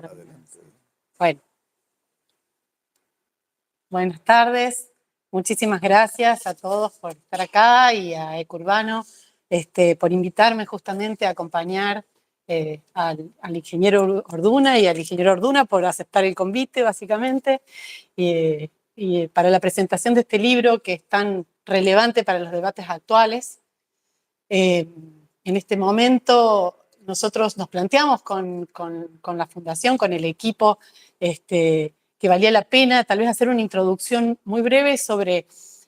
Adelante. Bueno. Buenas tardes. Muchísimas gracias a todos por estar acá y a Ecurbano por invitarme justamente a acompañar al ingeniero Orduna y al ingeniero Orduna por aceptar el convite, básicamente, y para la presentación de este libro que es tan relevante para los debates actuales. En este momento nosotros nos planteamos con la Fundación, con el equipo, que valía la pena tal vez hacer una introducción muy breve sobre,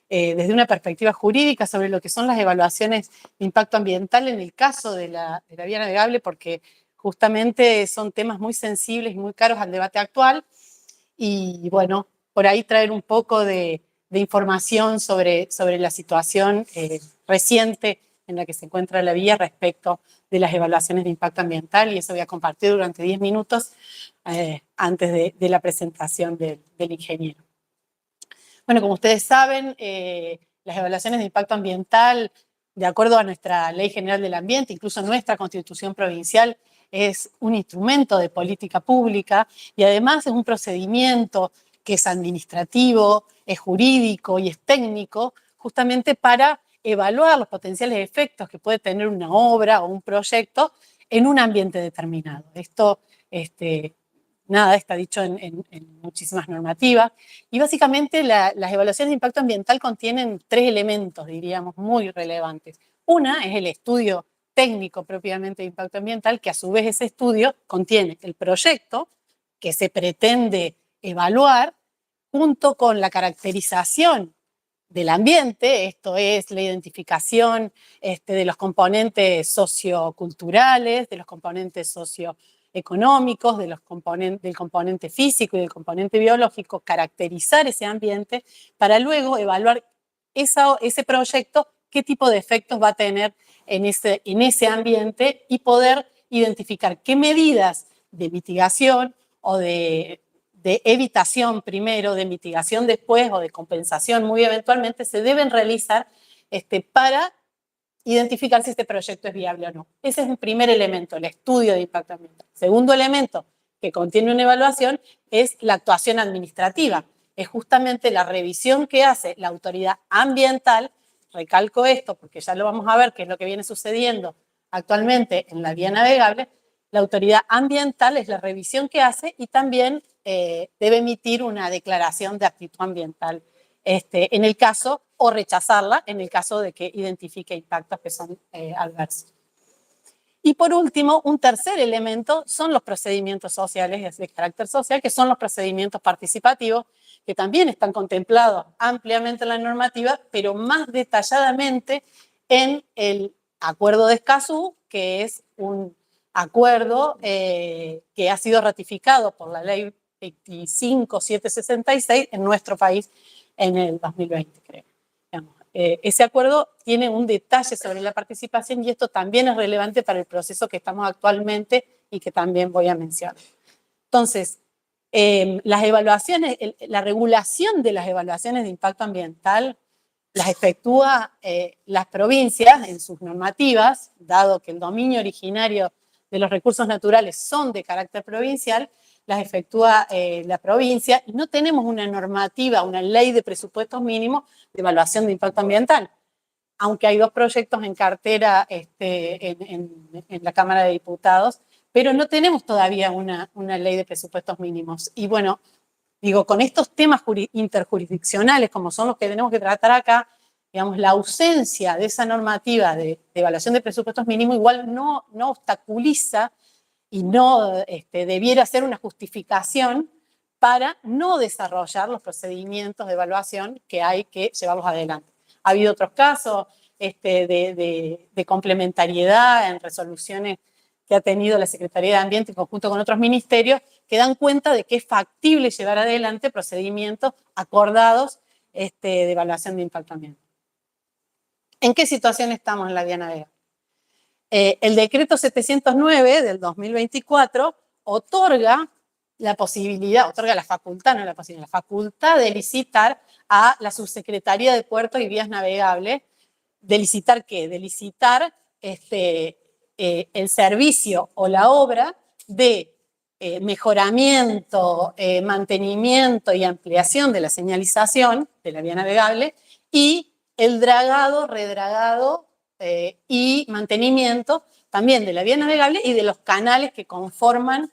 desde una perspectiva jurídica, sobre lo que son las evaluaciones de impacto ambiental en el caso de la vía navegable, porque justamente son temas muy sensibles y muy caros al debate actual. Y bueno, por ahí traer un poco de información sobre la situación reciente en la que se encuentra la vía respecto de las evaluaciones de impacto ambiental, y eso voy a compartir durante 10 minutos antes de la presentación del ingeniero. Bueno, como ustedes saben, las evaluaciones de impacto ambiental, de acuerdo a nuestra Ley General del Ambiente, incluso nuestra Constitución Provincial, es un instrumento de política pública y además es un procedimiento que es administrativo, es jurídico y es técnico, justamente para evaluar los potenciales efectos que puede tener una obra o un proyecto en un ambiente determinado. Esto nada, está dicho en muchísimas normativas. Y básicamente las evaluaciones de impacto ambiental contienen 3 elementos, diríamos, muy relevantes. Una es el estudio técnico propiamente de impacto ambiental, que a su vez ese estudio contiene el proyecto que se pretende evaluar, junto con la caracterización del ambiente, esto es la identificación de los componentes socioculturales, de los componentes socioeconómicos, del componente físico y del componente biológico, caracterizar ese ambiente para luego evaluar ese proyecto, qué tipo de efectos va a tener en ese ambiente y poder identificar qué medidas de mitigación o de evitación primero, de mitigación después o de compensación muy eventualmente se deben realizar para identificar si este proyecto es viable o no. Ese es un primer elemento, el estudio de impacto ambiental. Segundo elemento que contiene una evaluación es la actuación administrativa. Es justamente la revisión que hace la autoridad ambiental. Recalco esto porque ya lo vamos a ver, qué es lo que viene sucediendo actualmente en la vía navegable. La autoridad ambiental es la revisión que hace y también debe emitir una declaración de aptitud ambiental en el caso, o rechazarla en el caso de que identifique impactos que son adversos. Y por último, un tercer elemento son los procedimientos sociales de carácter social, que son los procedimientos participativos, que también están contemplados ampliamente en la normativa, pero más detalladamente en el Acuerdo de Escazú, que es un acuerdo que ha sido ratificado por la Ley 25766 en nuestro país en el 2020, creo. Ese acuerdo tiene un detalle sobre la participación y esto también es relevante para el proceso que estamos actualmente y que también voy a mencionar. Entonces, las evaluaciones, la regulación de las evaluaciones de impacto ambiental las efectúa las provincias en sus normativas, dado que el dominio originario de los recursos naturales son de carácter provincial, las efectúa la provincia y no tenemos una normativa, una ley de presupuestos mínimos de evaluación de impacto ambiental, aunque hay 2 proyectos en cartera en la Cámara de Diputados, pero no tenemos todavía una ley de presupuestos mínimos. Y bueno, digo, con estos temas interjurisdiccionales, como son los que tenemos que tratar acá, digamos, la ausencia de esa normativa de evaluación de presupuestos mínimos igual no obstaculiza y no debiera ser una justificación para no desarrollar los procedimientos de evaluación que hay que llevarlos adelante. Ha habido otros casos de complementariedad en resoluciones que ha tenido la Secretaría de Ambiente en conjunto con otros ministerios que dan cuenta de que es factible llevar adelante procedimientos acordados de evaluación de impacto ambiental. ¿En qué situación estamos en la vía navegable? El decreto 709 del 2024 otorga la posibilidad, otorga la facultad, no la posibilidad, la facultad de licitar a la Subsecretaría de Puertos y Vías Navegables. ¿De licitar qué? De licitar el servicio o la obra de mejoramiento, mantenimiento y ampliación de la señalización de la vía navegable, y el dragado, redragado y mantenimiento también de la vía navegable y de los canales que conforman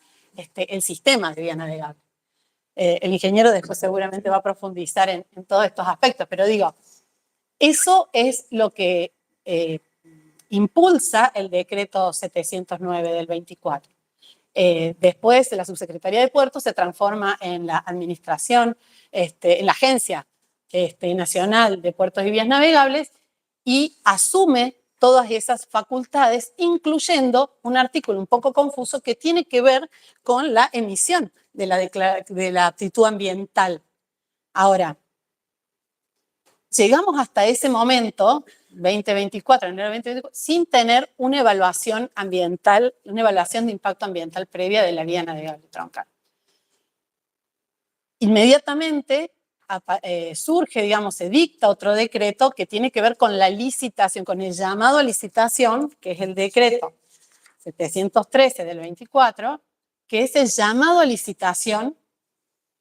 el sistema de vía navegable. El ingeniero después seguramente va a profundizar en todos estos aspectos, pero digo, eso es lo que impulsa el decreto 709 del 24. Después la Subsecretaría de Puertos se transforma en la administración, en la Agencia Nacional de Puertos y Vías Navegables, y asume todas esas facultades, incluyendo un artículo un poco confuso que tiene que ver con la emisión de la aptitud ambiental. Ahora, llegamos hasta ese momento, 2024, enero 2024, sin tener una evaluación ambiental, una evaluación de impacto ambiental previa de la vía navegable troncal. Inmediatamente surge, digamos, se dicta otro decreto que tiene que ver con la licitación, con el llamado a licitación, que es el decreto 713 del 24, que es el llamado a licitación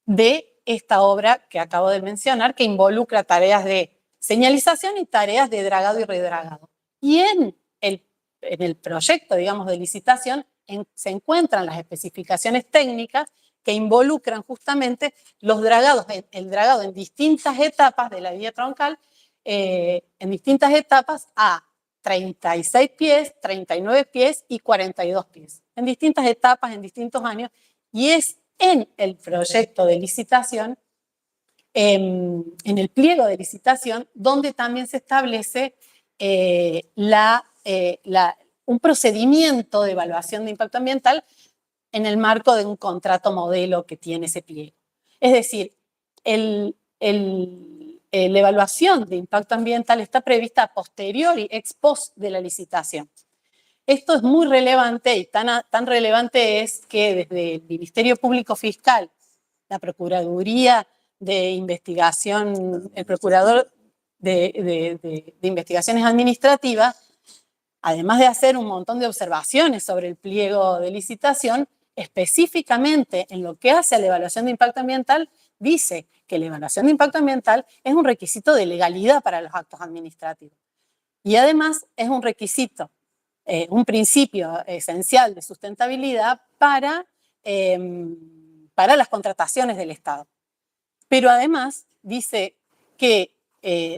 de esta obra que acabo de mencionar, que involucra tareas de señalización y tareas de dragado y redragado. Y en el proyecto, digamos, de licitación se encuentran las especificaciones técnicas que involucran justamente los dragados, el dragado en distintas etapas de la vía troncal, en distintas etapas a 36 pies, 39 pies y 42 pies, en distintas etapas, en distintos años, y es en el proyecto de licitación, en el pliego de licitación, donde también se establece un procedimiento de evaluación de impacto ambiental en el marco de un contrato modelo que tiene ese pliego. Es decir, la evaluación de impacto ambiental está prevista a posteriori, ex post de la licitación. Esto es muy relevante, y tan relevante es que desde el Ministerio Público Fiscal, la Procuraduría de Investigación, el Procurador de Investigaciones Administrativas, además de hacer un montón de observaciones sobre el pliego de licitación, específicamente en lo que hace a la evaluación de impacto ambiental, dice que la evaluación de impacto ambiental es un requisito de legalidad para los actos administrativos. Y además es un requisito, un principio esencial de sustentabilidad para las contrataciones del Estado. Pero además dice que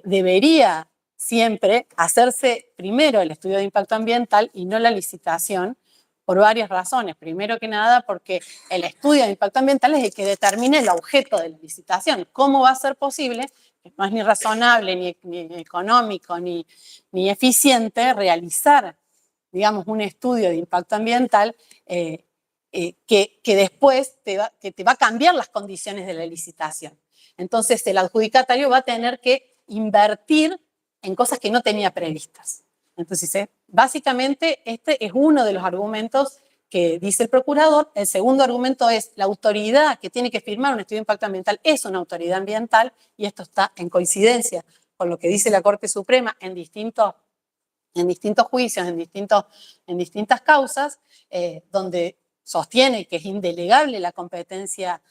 debería siempre hacerse primero el estudio de impacto ambiental y no la licitación, por varias razones. Primero que nada, porque el estudio de impacto ambiental es el que determina el objeto de la licitación. ¿Cómo va a ser posible? No es ni razonable, ni económico, ni eficiente realizar, digamos, un estudio de impacto ambiental que después te va a cambiar las condiciones de la licitación. Entonces, el adjudicatario va a tener que invertir en cosas que no tenía previstas. Entonces, básicamente, este es uno de los argumentos que dice el procurador. El segundo argumento es la autoridad que tiene que firmar un estudio de impacto ambiental es una autoridad ambiental, y esto está en coincidencia con lo que dice la Corte Suprema en distintos juicios, en distintas causas, donde sostiene que es indelegable la competencia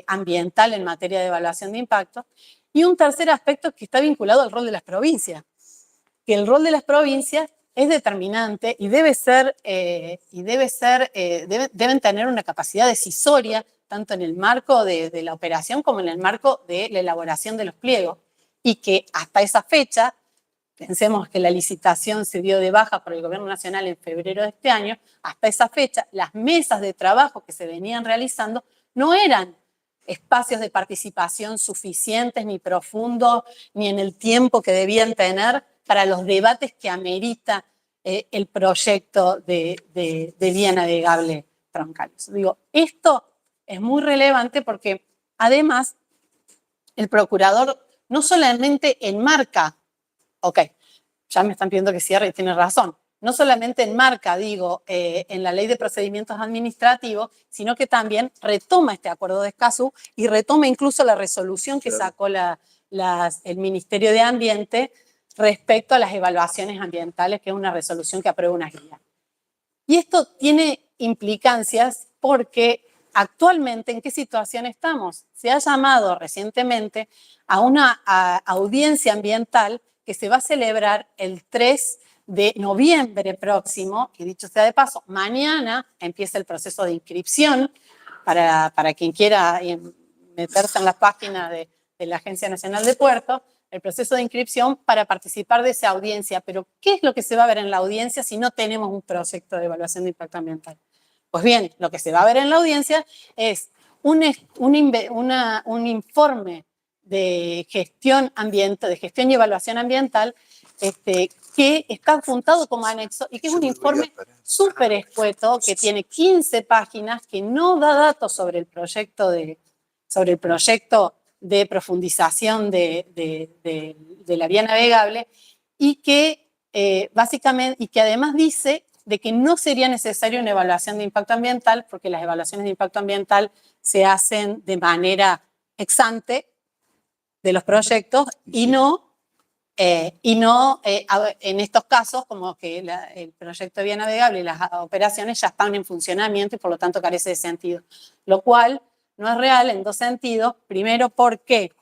ambiental en materia de evaluación de impacto. Y un tercer aspecto que está vinculado al rol de las provincias, que el rol de las provincias es determinante y deben tener una capacidad decisoria tanto en el marco de la operación como en el marco de la elaboración de los pliegos, y que hasta esa fecha, pensemos que la licitación se dio de baja por el Gobierno Nacional en febrero de este año, hasta esa fecha las mesas de trabajo que se venían realizando no eran espacios de participación suficientes, ni profundos, ni en el tiempo que debían tener para los debates que amerita el proyecto de vía navegable troncal. Digo, esto es muy relevante porque además el procurador no solamente enmarca, ok, ya me están pidiendo que cierre y tiene razón, no solamente enmarca, en la Ley de Procedimientos Administrativos, sino que también retoma este acuerdo de Escazú y retoma incluso la resolución que sacó el Ministerio de Ambiente respecto a las evaluaciones ambientales, que es una resolución que aprueba una guía. Y esto tiene implicancias porque actualmente, ¿en qué situación estamos? Se ha llamado recientemente a una audiencia ambiental que se va a celebrar el 3 de noviembre próximo, y dicho sea de paso, mañana empieza el proceso de inscripción para quien quiera meterse en la página de la Agencia Nacional de Puertos, el proceso de inscripción para participar de esa audiencia. Pero, ¿qué es lo que se va a ver en la audiencia si no tenemos un proyecto de evaluación de impacto ambiental? Pues bien, lo que se va a ver en la audiencia es un informe de gestión ambiental, de gestión y evaluación ambiental, que está adjuntado como anexo y que es un informe súper escueto, que tiene 15 páginas, que no da datos sobre el proyecto de profundización de la vía navegable, y que básicamente, y que además dice de que no sería necesaria una evaluación de impacto ambiental, porque las evaluaciones de impacto ambiental se hacen de manera ex ante de los proyectos y no en estos casos, como que el proyecto de vía navegable y las operaciones ya están en funcionamiento y por lo tanto carece de sentido. Lo cual no es real en dos sentidos. Primero, porque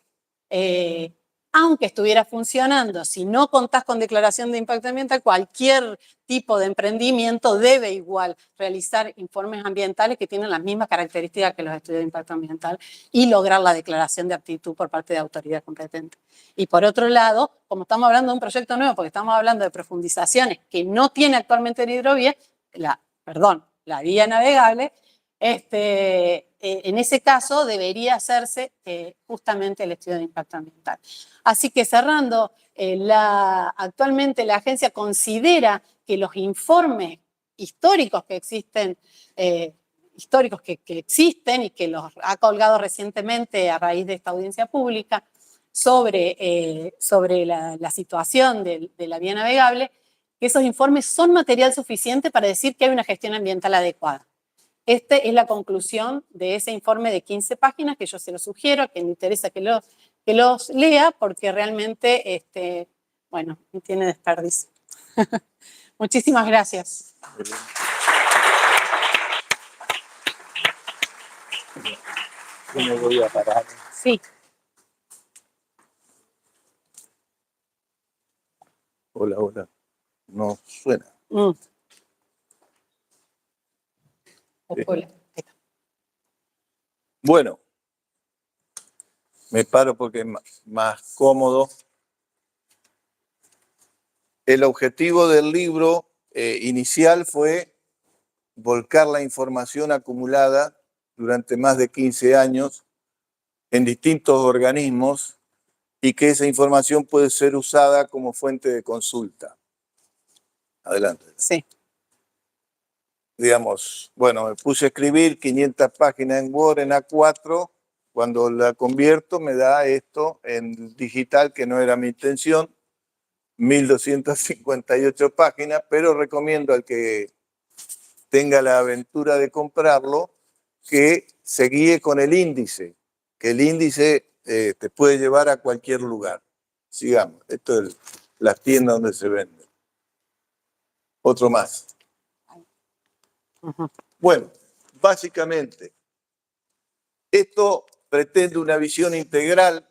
aunque estuviera funcionando, si no contás con declaración de impacto ambiental, cualquier tipo de emprendimiento debe igual realizar informes ambientales que tienen las mismas características que los estudios de impacto ambiental y lograr la declaración de aptitud por parte de autoridad competente. Y por otro lado, como estamos hablando de un proyecto nuevo, porque estamos hablando de profundizaciones que no tiene actualmente la hidrovía, la vía navegable, en ese caso debería hacerse justamente el estudio de impacto ambiental. Así que cerrando, actualmente la agencia considera que los informes históricos que existen, que existen y que los ha colgado recientemente a raíz de esta audiencia pública sobre la situación de la vía navegable, que esos informes son material suficiente para decir que hay una gestión ambiental adecuada. Esta es la conclusión de ese informe de 15 páginas que yo se lo sugiero a quien le interesa que los lea, porque realmente, bueno, no tiene desperdicio. Muchísimas gracias. Yo me voy a parar. Sí. Hola, hola. No suena. Hola. Bueno, me paro porque es más cómodo. El objetivo del libro inicial fue volcar la información acumulada durante más de 15 años en distintos organismos y que esa información puede ser usada como fuente de consulta. Adelante. Sí. Digamos, bueno, me puse a escribir 500 páginas en Word, en A4. Cuando la convierto me da esto en digital, que no era mi intención, 1258 páginas, pero recomiendo al que tenga la aventura de comprarlo que se guíe con el índice, que el índice te puede llevar a cualquier lugar. Sigamos, esto es las tiendas donde se vende. Otro más. Bueno, básicamente, esto pretende una visión integral.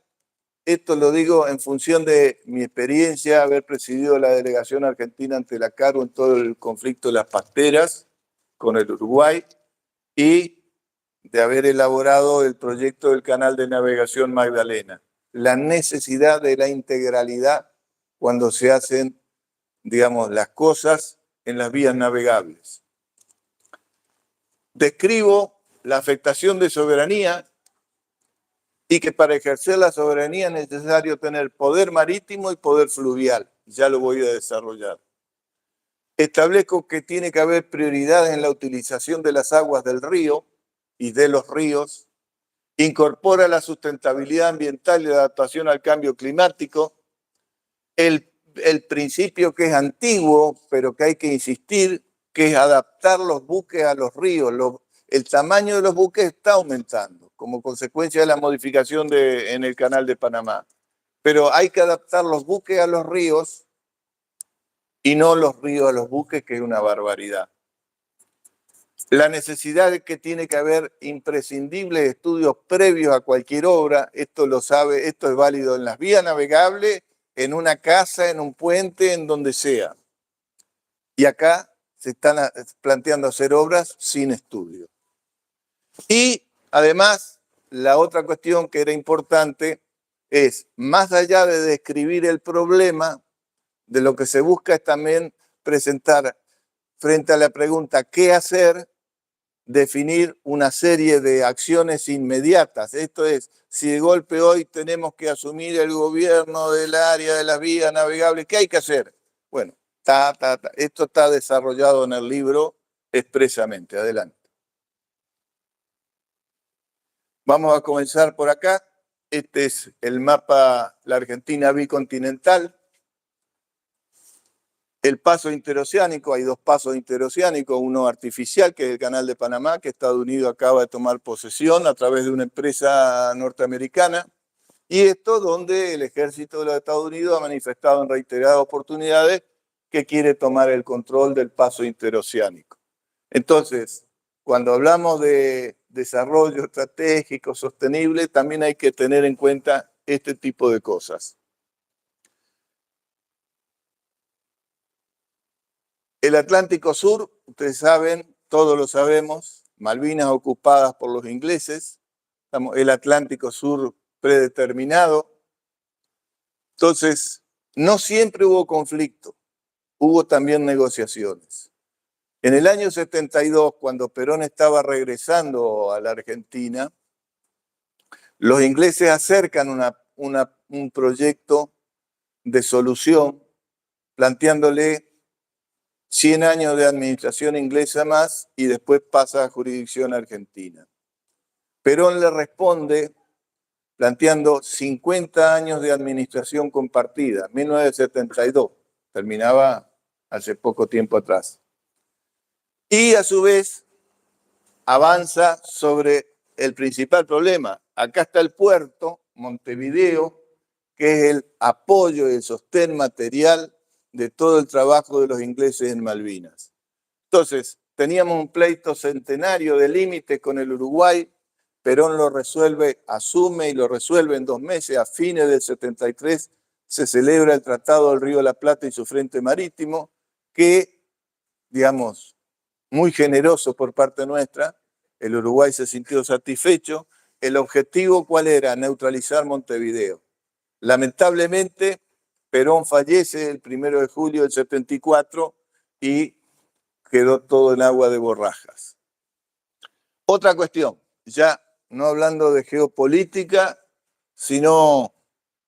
Esto lo digo en función de mi experiencia, haber presidido la delegación argentina ante la CARU en todo el conflicto de las pasteras con el Uruguay y de haber elaborado el proyecto del canal de navegación Magdalena. La necesidad de la integralidad cuando se hacen, digamos, las cosas en las vías navegables. Describo la afectación de soberanía y que para ejercer la soberanía es necesario tener poder marítimo y poder fluvial. Ya lo voy a desarrollar. Establezco que tiene que haber prioridades en la utilización de las aguas del río y de los ríos. Incorpora la sustentabilidad ambiental y la adaptación al cambio climático. El principio que es antiguo, pero que hay que insistir, que es adaptar los buques a los ríos. El tamaño de los buques está aumentando como consecuencia de la modificación en el canal de Panamá. Pero hay que adaptar los buques a los ríos y no los ríos a los buques, que es una barbaridad. La necesidad de que tiene que haber imprescindibles estudios previos a cualquier obra, esto lo sabe, esto es válido en las vías navegables, en una casa, en un puente, en donde sea. Y acá se están planteando hacer obras sin estudio. Y además, la otra cuestión que era importante es, más allá de describir el problema, de lo que se busca es también presentar frente a la pregunta ¿qué hacer?, definir una serie de acciones inmediatas. Esto es, si de golpe hoy tenemos que asumir el gobierno del área de las vías navegables, ¿qué hay que hacer? Bueno, esto está desarrollado en el libro expresamente. Adelante. Vamos a comenzar por acá. Este es el mapa, la Argentina bicontinental. El paso interoceánico, hay dos pasos interoceánicos, uno artificial, que es el Canal de Panamá, que Estados Unidos acaba de tomar posesión a través de una empresa norteamericana, y esto donde el ejército de los Estados Unidos ha manifestado en reiteradas oportunidades que quiere tomar el control del paso interoceánico. Entonces, cuando hablamos de desarrollo estratégico, sostenible, también hay que tener en cuenta este tipo de cosas. El Atlántico Sur, ustedes saben, todos lo sabemos, Malvinas ocupadas por los ingleses, el Atlántico Sur predeterminado. Entonces, no siempre hubo conflicto, hubo también negociaciones. En el año 72, cuando Perón estaba regresando a la Argentina, los ingleses acercan un proyecto de solución planteándole 100 años de administración inglesa más y después pasa a jurisdicción argentina. Perón le responde planteando 50 años de administración compartida, 1972, terminaba hace poco tiempo atrás. Y a su vez avanza sobre el principal problema. Acá está el puerto, Montevideo, que es el apoyo y el sostén material de todo el trabajo de los ingleses en Malvinas. Entonces, teníamos un pleito centenario de límites con el Uruguay. Perón lo resuelve, asume y lo resuelve en 2 meses. A fines del 73 se celebra el Tratado del Río de la Plata y su frente marítimo, que, digamos, muy generoso por parte nuestra. El Uruguay se sintió satisfecho. El objetivo, ¿cuál era? Neutralizar Montevideo. Lamentablemente, Perón fallece el 1 de julio del 74 y quedó todo en agua de borrajas. Otra cuestión, ya no hablando de geopolítica, sino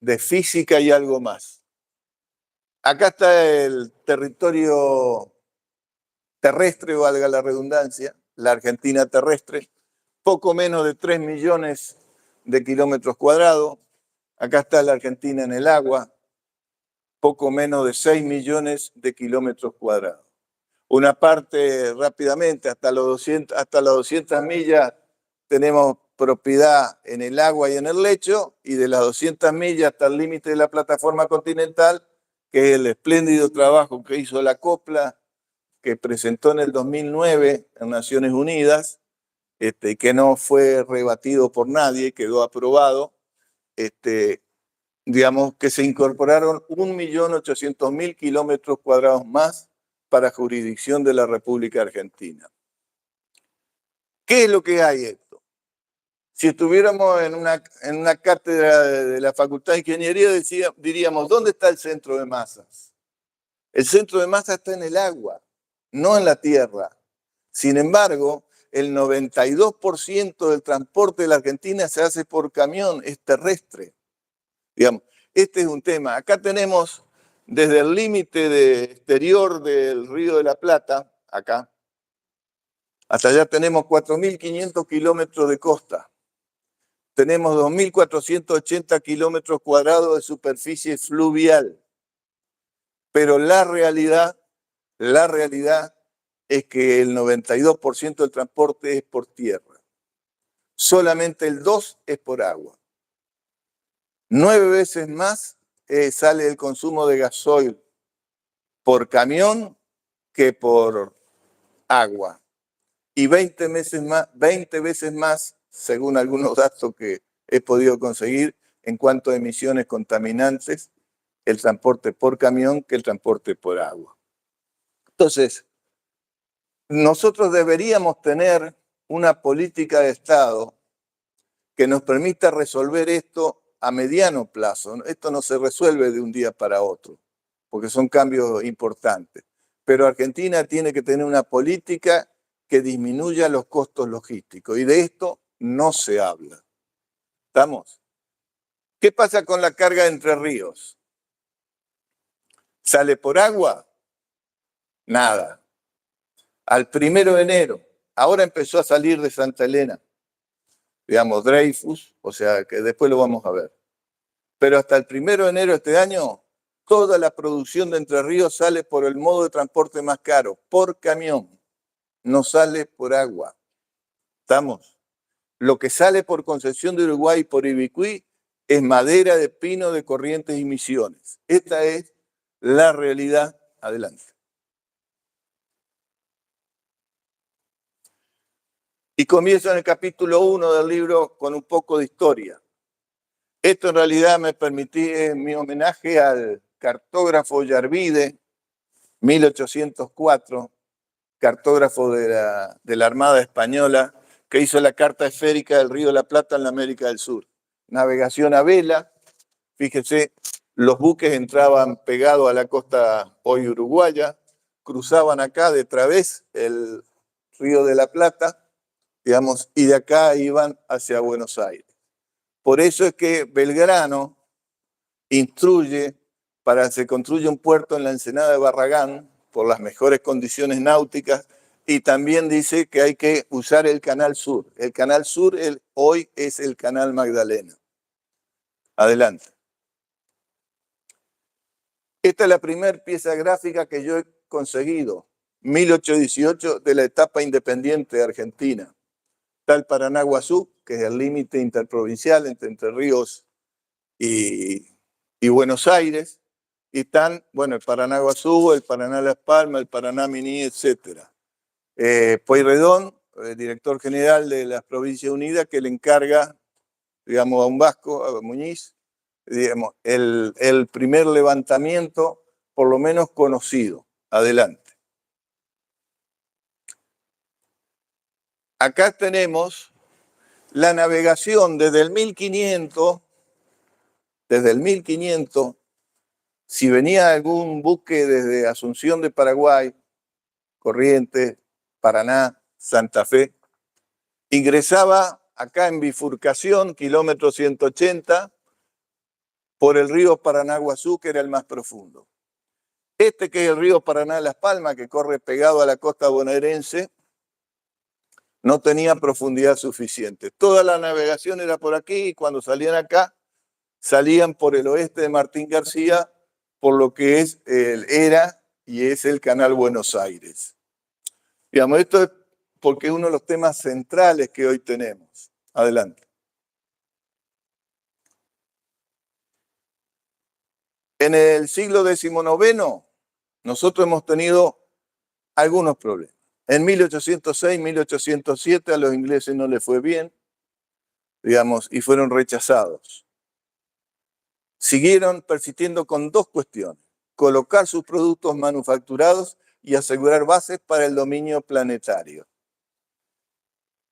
de física y algo más. Acá está el territorio terrestre, valga la redundancia, la Argentina terrestre, poco menos de 3 millones de kilómetros cuadrados. Acá está la Argentina en el agua, poco menos de 6 millones de kilómetros cuadrados. Una parte rápidamente, hasta las 200 millas tenemos propiedad en el agua y en el lecho, y de las 200 millas hasta el límite de la plataforma continental, que es el espléndido trabajo que hizo la Copla, que presentó en el 2009 en Naciones Unidas, que no fue rebatido por nadie, quedó aprobado, digamos que se incorporaron 1.800.000 kilómetros cuadrados más para jurisdicción de la República Argentina. ¿Qué es lo que hay esto? Si estuviéramos en una cátedra de la Facultad de Ingeniería, diríamos, ¿dónde está el centro de masas? El centro de masas está en el agua, no en la tierra. Sin embargo, el 92% del transporte de la Argentina se hace por camión, es terrestre. Digamos, este es un tema. Acá tenemos desde el límite exterior del Río de la Plata, acá, hasta allá tenemos 4.500 kilómetros de costa. Tenemos 2.480 kilómetros cuadrados de superficie fluvial. Pero la realidad es que el 92% del transporte es por tierra. Solamente el 2% es por agua. 9 veces más sale el consumo de gasoil por camión que por agua. y 20 veces más, según algunos datos que he podido conseguir, en cuanto a emisiones contaminantes, el transporte por camión que el transporte por agua. Entonces, nosotros deberíamos tener una política de Estado que nos permita resolver esto a mediano plazo. Esto no se resuelve de un día para otro, porque son cambios importantes. Pero Argentina tiene que tener una política que disminuya los costos logísticos, y de esto no se habla. ¿Estamos? ¿Qué pasa con la carga de Entre Ríos? ¿Sale por agua? Nada. Al 1 de enero, ahora empezó a salir de Santa Elena, digamos, Dreyfus, o sea que después lo vamos a ver. Pero hasta el 1 de enero de este año, toda la producción de Entre Ríos sale por el modo de transporte más caro, por camión, no sale por agua. ¿Estamos? Lo que sale por Concesión de Uruguay y por Ibicuí es madera de pino de Corrientes y Misiones. Esta es la realidad. Adelante. Y comienzo en el capítulo 1 del libro con un poco de historia. Esto en realidad me permití mi homenaje al cartógrafo Yarvide, 1804, cartógrafo de la Armada Española, que hizo la carta esférica del Río de la Plata en la América del Sur. Navegación a vela, fíjese, los buques entraban pegados a la costa hoy uruguaya, cruzaban acá de través el Río de la Plata, digamos, y de acá iban hacia Buenos Aires. Por eso es que Belgrano instruye para que se construya un puerto en la ensenada de Barragán por las mejores condiciones náuticas, y también dice que hay que usar el Canal Sur. El Canal Sur hoy es el Canal Magdalena. Adelante. Esta es la primera pieza gráfica que yo he conseguido, 1818, de la etapa independiente de Argentina. Está el Paraná-Guazú, que es el límite interprovincial entre Ríos y Buenos Aires. Y están, bueno, el Paraná-Guazú, el Paraná-Las Palmas, el Paraná-Miní, etc. Pueyrredón, director general de las Provincias Unidas, que le encarga, digamos, a un vasco, a Muñiz, digamos, el primer levantamiento, por lo menos conocido. Adelante. Acá tenemos la navegación desde el 1500, si venía algún buque desde Asunción de Paraguay, Corrientes, Paraná, Santa Fe, ingresaba acá en bifurcación, kilómetro 180, por el río Paraná-Guazú, que era el más profundo. Este, que es el río Paraná-Las Palmas, que corre pegado a la costa bonaerense, no tenía profundidad suficiente. Toda la navegación era por aquí, y cuando salían acá, salían por el oeste de Martín García, por lo que era y es el Canal Buenos Aires. Digamos, esto es porque es uno de los temas centrales que hoy tenemos. Adelante. En el siglo XIX, nosotros hemos tenido algunos problemas. En 1806, 1807 a los ingleses no les fue bien, digamos, y fueron rechazados. Siguieron persistiendo con dos cuestiones: colocar sus productos manufacturados y asegurar bases para el dominio planetario.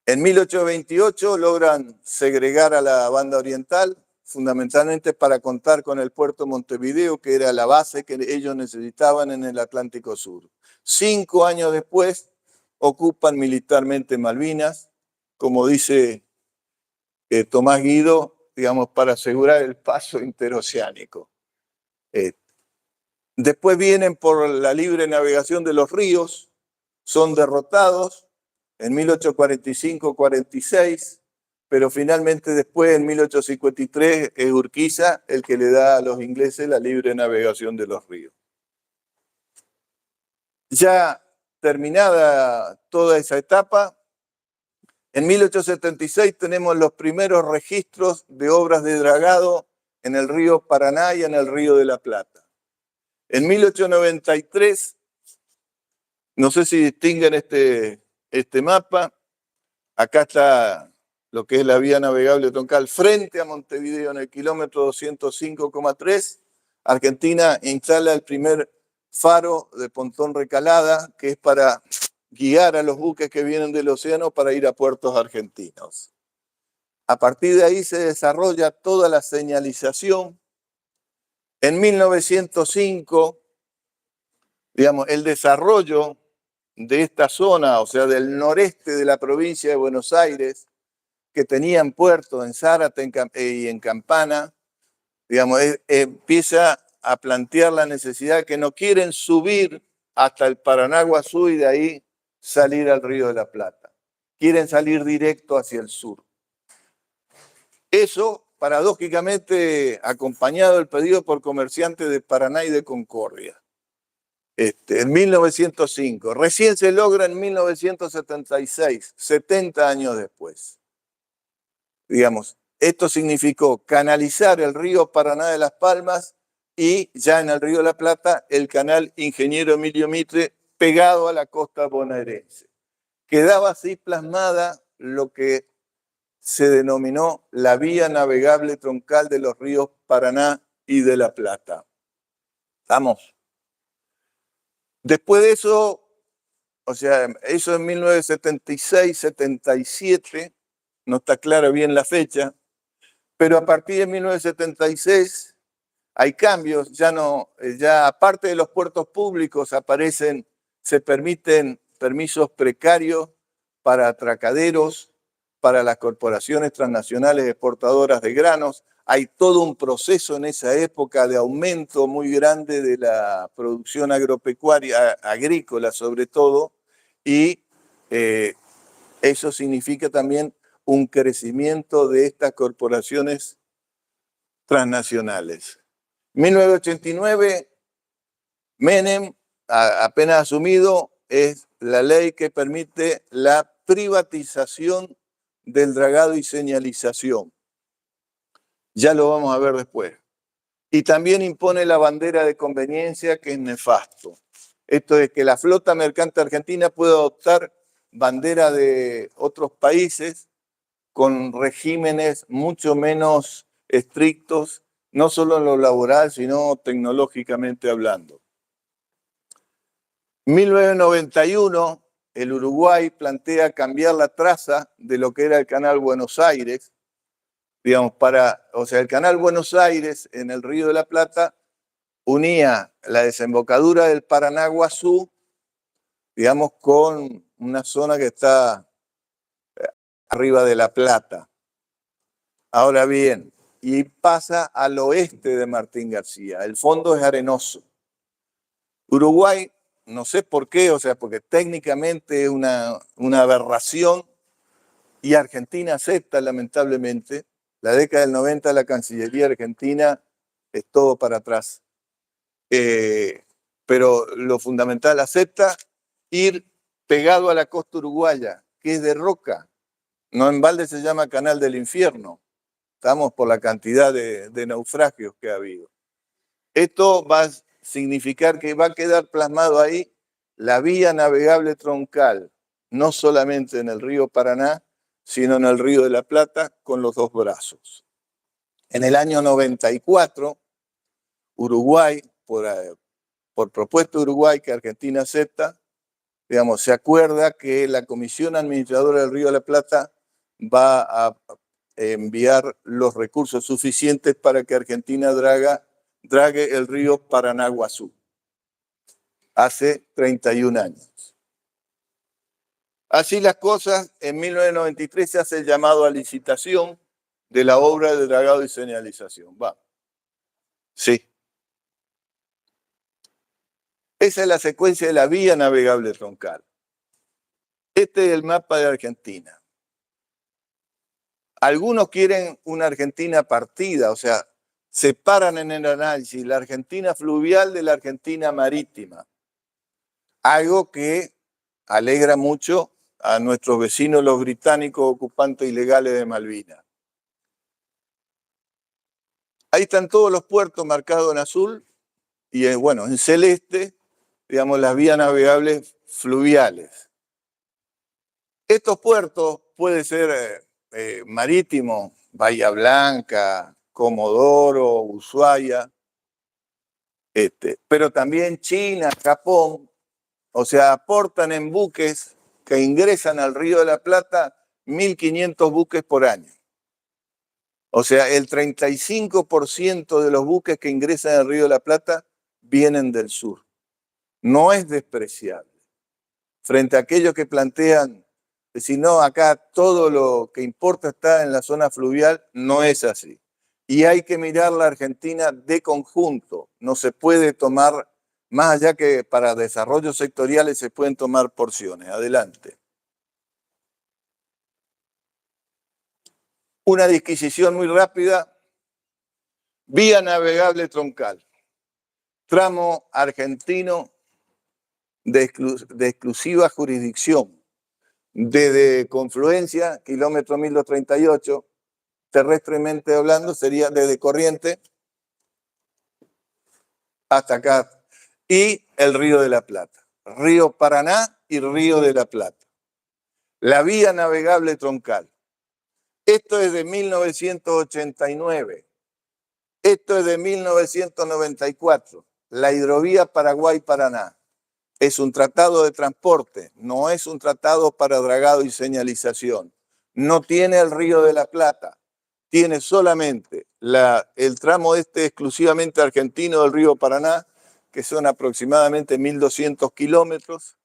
En 1828 logran segregar a la banda oriental, fundamentalmente para contar con el puerto Montevideo, que era la base que ellos necesitaban en el Atlántico Sur. 5 años después ocupan militarmente Malvinas, como dice Tomás Guido, digamos, para asegurar el paso interoceánico. Después vienen por la libre navegación de los ríos, son derrotados en 1845-46, pero finalmente después, en 1853, es Urquiza el que le da a los ingleses la libre navegación de los ríos. Ya terminada toda esa etapa, en 1876 tenemos los primeros registros de obras de dragado en el río Paraná y en el río de la Plata. En 1893, no sé si distinguen este este mapa. Acá está lo que es la vía navegable troncal frente a Montevideo en el kilómetro 205,3. Argentina instala el primer faro de Pontón Recalada, que es para guiar a los buques que vienen del océano para ir a puertos argentinos. A partir de ahí se desarrolla toda la señalización. En 1905, digamos, el desarrollo de esta zona, o sea, del noreste de la provincia de Buenos Aires, que tenían puertos en Zárate y en Campana, digamos, empieza a plantear la necesidad que no quieren subir hasta el Paranaguazú y de ahí salir al Río de la Plata. Quieren salir directo hacia el sur. Eso, paradójicamente, acompañado del pedido por comerciantes de Paraná y de Concordia. En 1905. Recién se logra en 1976, 70 años después. Digamos, esto significó canalizar el río Paraná de Las Palmas y ya en el Río de la Plata el canal Ingeniero Emilio Mitre pegado a la costa bonaerense. Quedaba así plasmada lo que se denominó la vía navegable troncal de los ríos Paraná y de la Plata. ¿Estamos? Después de eso, o sea, eso en 1976, 77, no está clara bien la fecha, pero a partir de 1976 hay cambios, ya aparte de los puertos públicos se permiten permisos precarios para atracaderos, para las corporaciones transnacionales exportadoras de granos. Hay todo un proceso en esa época de aumento muy grande de la producción agropecuaria, agrícola sobre todo, y eso significa también un crecimiento de estas corporaciones transnacionales. 1989, Menem, apenas asumido, es la ley que permite la privatización del dragado y señalización. Ya lo vamos a ver después. Y también impone la bandera de conveniencia, que es nefasto. Esto es que la flota mercante argentina puede adoptar bandera de otros países con regímenes mucho menos estrictos, no solo en lo laboral, sino tecnológicamente hablando. 1991, el Uruguay plantea cambiar la traza de lo que era el Canal Buenos Aires, digamos, o sea, el Canal Buenos Aires en el Río de la Plata unía la desembocadura del Paranaguazú, digamos, con una zona que está arriba de La Plata. Ahora bien, y pasa al oeste de Martín García. El fondo es arenoso. Uruguay, no sé por qué, o sea, porque técnicamente es una aberración, y Argentina acepta, lamentablemente. La década del 90, la Cancillería argentina es todo para atrás. Pero lo fundamental, acepta ir pegado a la costa uruguaya, que es de roca. No en balde se llama Canal del Infierno. Estamos por la cantidad de naufragios que ha habido. Esto va a significar que va a quedar plasmado ahí la vía navegable troncal, no solamente en el río Paraná, sino en el Río de la Plata, con los dos brazos. En el año 94, Uruguay, por propuesta de Uruguay que Argentina acepta, digamos, se acuerda que la Comisión Administradora del Río de la Plata va a enviar los recursos suficientes para que Argentina drague el río Paranaguazú. Hace 31 años. Así las cosas, en 1993 se hace el llamado a licitación de la obra de dragado y señalización. Va. Sí. Esa es la secuencia de la vía navegable troncal. Este es el mapa de Argentina. Algunos quieren una Argentina partida, o sea, separan en el análisis la Argentina fluvial de la Argentina marítima. Algo que alegra mucho a nuestros vecinos los británicos ocupantes ilegales de Malvinas. Ahí están todos los puertos marcados en azul y, bueno, en celeste, digamos, las vías navegables fluviales. Estos puertos pueden ser marítimos, Bahía Blanca, Comodoro, Ushuaia, pero también China, Japón, o sea, aportan en buques que ingresan al Río de la Plata 1.500 buques por año. O sea, el 35% de los buques que ingresan al Río de la Plata vienen del sur. No es despreciable. Frente a aquellos que plantean, si no, acá todo lo que importa está en la zona fluvial, no es así. Y hay que mirar la Argentina de conjunto. No se puede tomar, más allá que para desarrollos sectoriales se pueden tomar porciones. Adelante. Una disquisición muy rápida. Vía navegable troncal. Tramo argentino de exclusiva jurisdicción. Desde Confluencia, kilómetro 1238, terrestremente hablando, sería desde Corrientes hasta acá. Y el Río de la Plata. Río Paraná y Río de la Plata. La vía navegable troncal. Esto es de 1989. Esto es de 1994. La hidrovía Paraguay-Paraná. Es un tratado de transporte, no es un tratado para dragado y señalización. No tiene el Río de la Plata, tiene solamente el tramo exclusivamente argentino del río Paraná, que son aproximadamente 1.200 kilómetros,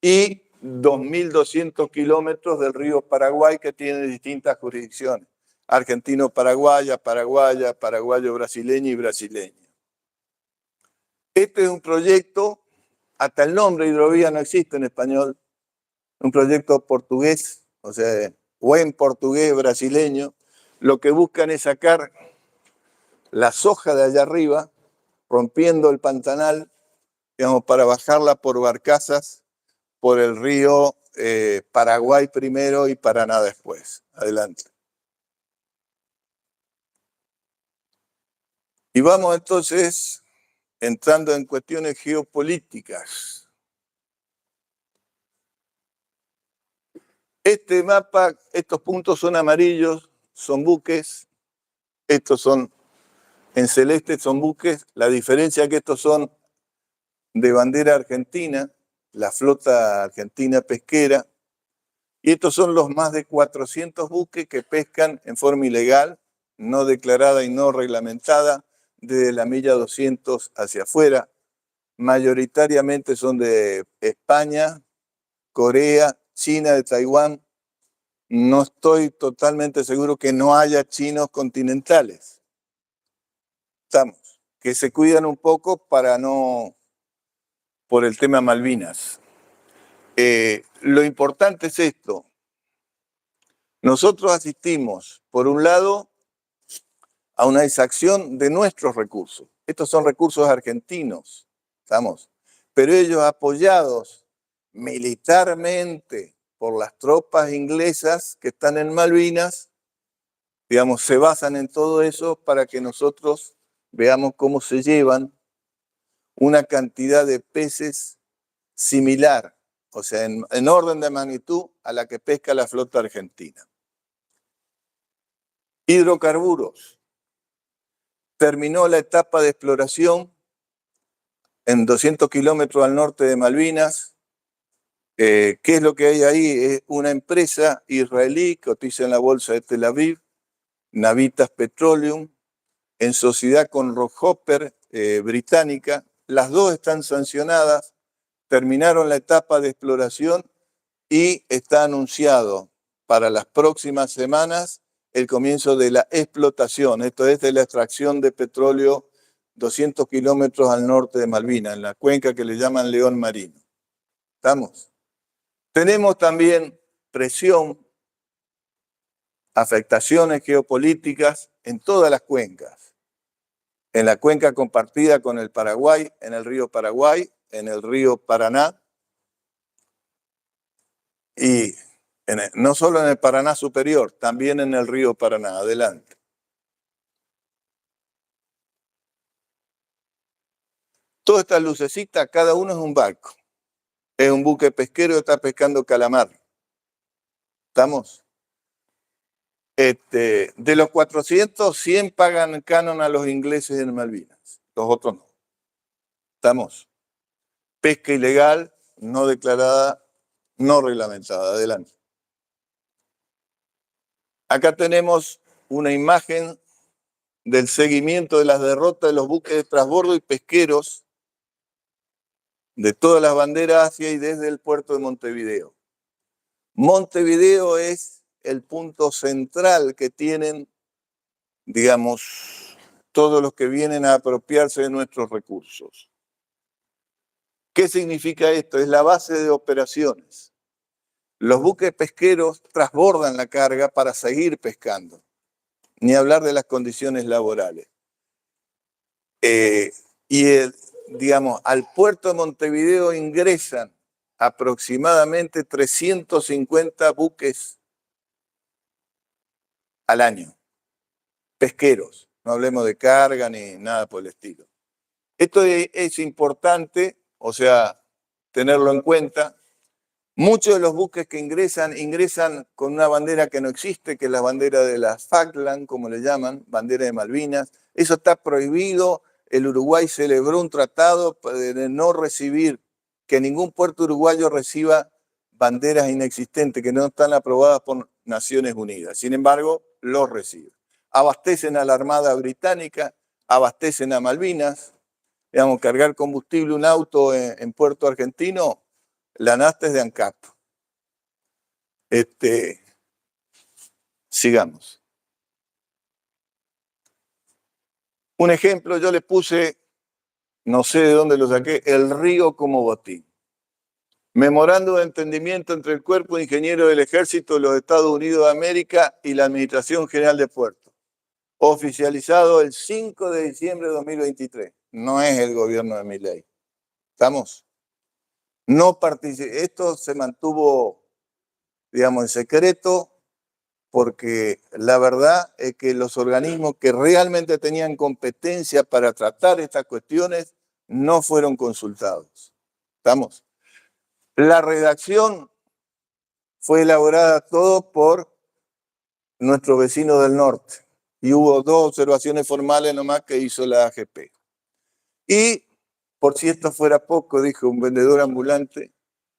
y 2.200 kilómetros del río Paraguay, que tiene distintas jurisdicciones. Argentino-paraguaya, paraguaya, paraguayo-brasileña y brasileña. Este es un proyecto. Hasta el nombre hidrovía no existe en español. Un proyecto portugués, o sea, buen portugués brasileño. Lo que buscan es sacar la soja de allá arriba, rompiendo el pantanal, digamos, para bajarla por barcazas por el río Paraguay primero y Paraná después. Adelante. Y vamos entonces entrando en cuestiones geopolíticas. Este mapa, estos puntos son amarillos, son buques. Estos son en celeste, son buques. La diferencia es que estos son de bandera argentina, la flota argentina pesquera. Y estos son los más de 400 buques que pescan en forma ilegal, no declarada y no reglamentada, desde la milla 200 hacia afuera. Mayoritariamente son de España, Corea, China, de Taiwán. No estoy totalmente seguro que no haya chinos continentales. Estamos, que se cuidan un poco para no, por el tema Malvinas. Lo importante es esto. Nosotros asistimos, por un lado, a una exacción de nuestros recursos. Estos son recursos argentinos, ¿estamos? Pero ellos apoyados militarmente por las tropas inglesas que están en Malvinas, digamos, se basan en todo eso para que nosotros veamos cómo se llevan una cantidad de peces similar, o sea, en orden de magnitud a la que pesca la flota argentina. Hidrocarburos. Terminó la etapa de exploración en 200 kilómetros al norte de Malvinas. ¿Qué es lo que hay ahí? Es una empresa israelí que cotiza en la bolsa de Tel Aviv, Navitas Petroleum, en sociedad con Rockhopper, británica. Las dos están sancionadas, terminaron la etapa de exploración y está anunciado para las próximas semanas el comienzo de la explotación, esto es de la extracción de petróleo 200 kilómetros al norte de Malvinas, en la cuenca que le llaman León Marino. ¿Estamos? Tenemos también presión, afectaciones geopolíticas en todas las cuencas. En la cuenca compartida con el Paraguay, en el río Paraguay, en el río Paraná, y no solo en el Paraná superior, también en el río Paraná. Adelante. Todas estas lucecitas, cada uno es un barco. Es un buque pesquero que está pescando calamar. ¿Estamos? De los 400, 100 pagan canon a los ingleses en Malvinas, los otros no. ¿Estamos? Pesca ilegal, no declarada, no reglamentada. Adelante. Acá tenemos una imagen del seguimiento de las derrotas de los buques de transbordo y pesqueros de todas las banderas hacia y desde el puerto de Montevideo. Montevideo es el punto central que tienen, digamos, todos los que vienen a apropiarse de nuestros recursos. ¿Qué significa esto? Es la base de operaciones. Los buques pesqueros transbordan la carga para seguir pescando, ni hablar de las condiciones laborales. Digamos, al puerto de Montevideo ingresan aproximadamente 350 buques al año, pesqueros, no hablemos de carga ni nada por el estilo. Esto es importante, o sea, tenerlo en cuenta. Muchos de los buques que ingresan con una bandera que no existe, que es la bandera de las Falkland, como le llaman, bandera de Malvinas. Eso está prohibido. El Uruguay celebró un tratado de no recibir, que ningún puerto uruguayo reciba banderas inexistentes, que no están aprobadas por Naciones Unidas. Sin embargo, los reciben. Abastecen a la Armada Británica, abastecen a Malvinas. Digamos, cargar combustible un auto en Puerto Argentino, la nafta es de ANCAP. Sigamos. Un ejemplo, yo le puse, no sé de dónde lo saqué, el río como botín. Memorando de entendimiento entre el Cuerpo de Ingenieros del Ejército de los Estados Unidos de América y la Administración General de Puertos. Oficializado el 5 de diciembre de 2023. No es el gobierno de Milei. ¿Estamos? No esto se mantuvo, digamos, en secreto porque la verdad es que los organismos que realmente tenían competencia para tratar estas cuestiones no fueron consultados. ¿Estamos? La redacción fue elaborada todo por nuestros vecinos del norte y hubo 2 observaciones formales nomás que hizo la AGP. Y, por si esto fuera poco, dijo un vendedor ambulante,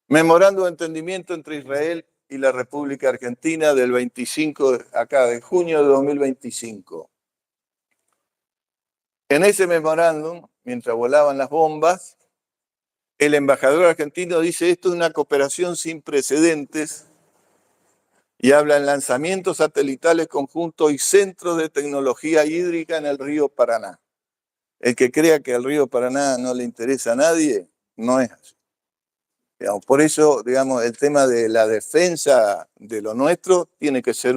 memorando de entendimiento entre Israel y la República Argentina del 25 de junio de 2025. En ese memorándum, mientras volaban las bombas, el embajador argentino dice: esto es una cooperación sin precedentes, y habla en lanzamientos satelitales conjuntos y centros de tecnología hídrica en el río Paraná. El que crea que el río Paraná no le interesa a nadie, no es así. Digamos, por eso, digamos, el tema de la defensa de lo nuestro tiene que ser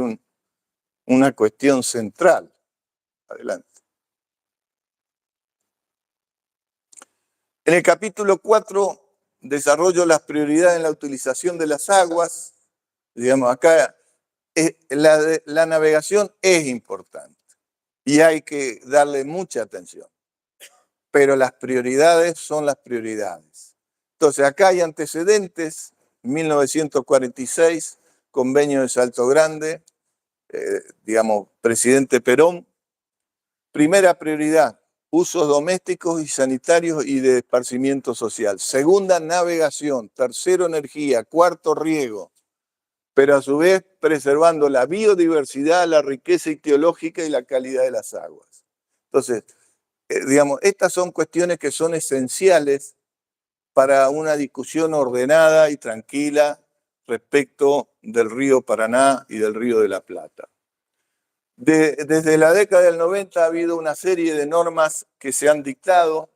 una cuestión central. Adelante. En el capítulo 4 desarrollo las prioridades en la utilización de las aguas. Digamos, acá la navegación es importante y hay que darle mucha atención. Pero las prioridades son las prioridades. Entonces, acá hay antecedentes, 1946, convenio de Salto Grande, digamos, presidente Perón. Primera prioridad, usos domésticos y sanitarios y de esparcimiento social. Segunda, navegación. Tercero, energía. Cuarto, riego. Pero a su vez preservando la biodiversidad, la riqueza ictiológica y la calidad de las aguas. Entonces, digamos, estas son cuestiones que son esenciales para una discusión ordenada y tranquila respecto del río Paraná y del río de la Plata. Desde la década del 90 ha habido una serie de normas que se han dictado,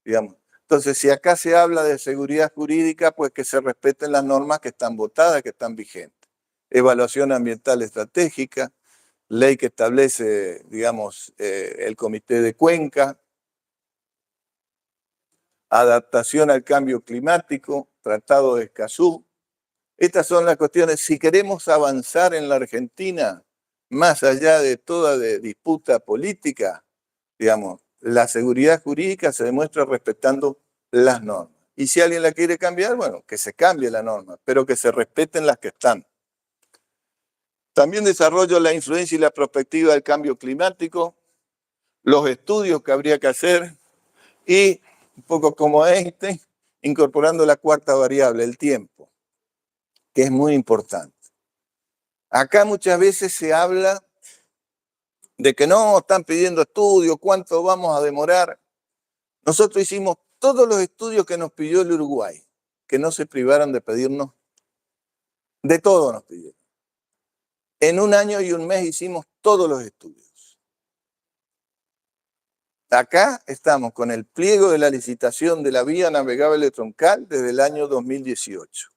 digamos. Entonces, si acá se habla de seguridad jurídica, pues que se respeten las normas que están votadas, que están vigentes. Evaluación ambiental estratégica, ley que establece, digamos, el Comité de Cuenca, adaptación al cambio climático, Tratado de Escazú. Estas son las cuestiones. Si queremos avanzar en la Argentina, más allá de toda disputa política, digamos, la seguridad jurídica se demuestra respetando las normas. Y si alguien la quiere cambiar, bueno, que se cambie la norma, pero que se respeten las que están. También desarrollo la influencia y la perspectiva del cambio climático, los estudios que habría que hacer y, un poco como Einstein, incorporando la cuarta variable, el tiempo, que es muy importante. Acá muchas veces se habla de que no, están pidiendo estudios, cuánto vamos a demorar. Nosotros hicimos todos los estudios que nos pidió el Uruguay, que no se privaron de pedirnos, de todo nos pidieron. En 1 año y 1 mes hicimos todos los estudios. Acá estamos con el pliego de la licitación de la vía navegable troncal desde el año 2018.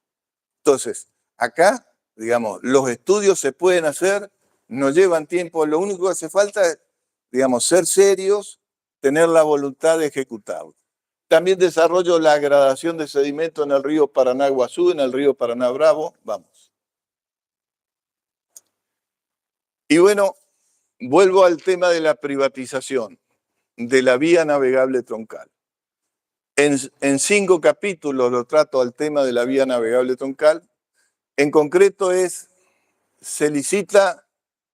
Entonces, acá, digamos, los estudios se pueden hacer, no llevan tiempo, lo único que hace falta es, digamos, ser serios, tener la voluntad de ejecutarlo. También desarrollo la gradación de sedimento en el río Paraná-Guazú, en el río Paraná-Bravo, vamos. Y bueno, vuelvo al tema de la privatización de la vía navegable troncal. En 5 capítulos lo trato al tema de la vía navegable troncal. En concreto se licita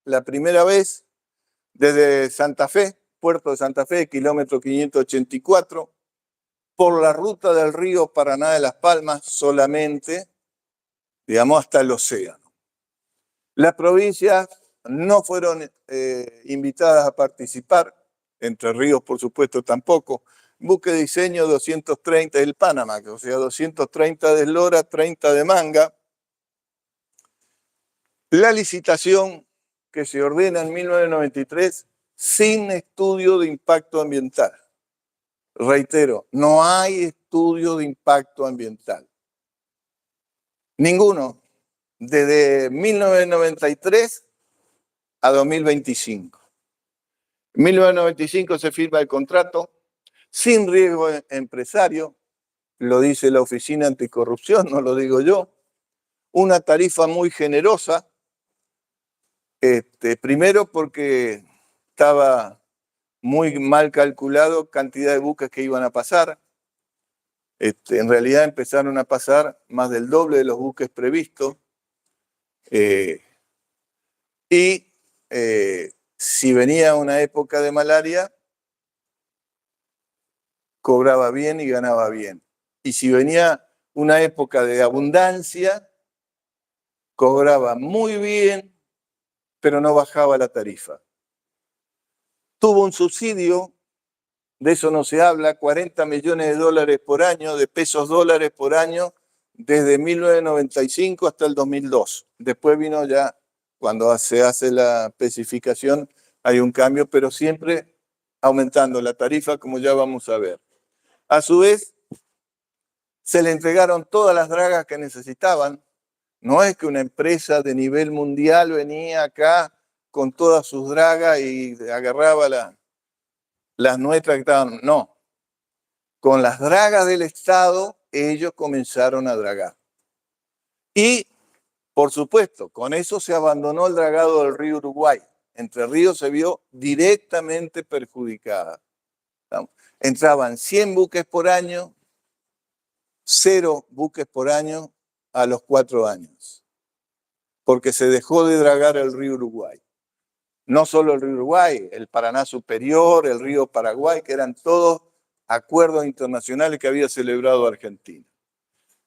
la primera vez desde Santa Fe, puerto de Santa Fe, kilómetro 584, por la ruta del río Paraná de las Palmas solamente, digamos, hasta el océano. Las provincias no fueron invitadas a participar, Entre Ríos, por supuesto, tampoco. Buque de diseño 230 del Panamá, o sea, 230 de eslora, 30 de manga. La licitación que se ordena en 1993 sin estudio de impacto ambiental. Reitero, no hay estudio de impacto ambiental. Ninguno. Desde 1993 a 2025. En 1995 se firma el contrato sin riesgo empresario, lo dice la Oficina Anticorrupción, no lo digo yo, una tarifa muy generosa, primero porque estaba muy mal calculado cantidad de buques que iban a pasar, en realidad empezaron a pasar más del doble de los buques previstos, si venía una época de malaria, cobraba bien y ganaba bien. Y si venía una época de abundancia, cobraba muy bien, pero no bajaba la tarifa. Tuvo un subsidio, de eso no se habla, 40 millones de dólares por año, de pesos dólares por año, desde 1995 hasta el 2002. Después vino ya, cuando se hace la especificación, hay un cambio, pero siempre aumentando la tarifa, como ya vamos a ver. A su vez, se le entregaron todas las dragas que necesitaban. No es que una empresa de nivel mundial venía acá con todas sus dragas y agarraba las nuestras que estaban. No. Con las dragas del Estado, ellos comenzaron a dragar. Y, por supuesto, con eso se abandonó el dragado del río Uruguay. Entre Ríos se vio directamente perjudicada. Entraban 100 buques por año, 0 buques por año a los 4 años, porque se dejó de dragar el río Uruguay. No solo el río Uruguay, el Paraná Superior, el río Paraguay, que eran todos acuerdos internacionales que había celebrado Argentina.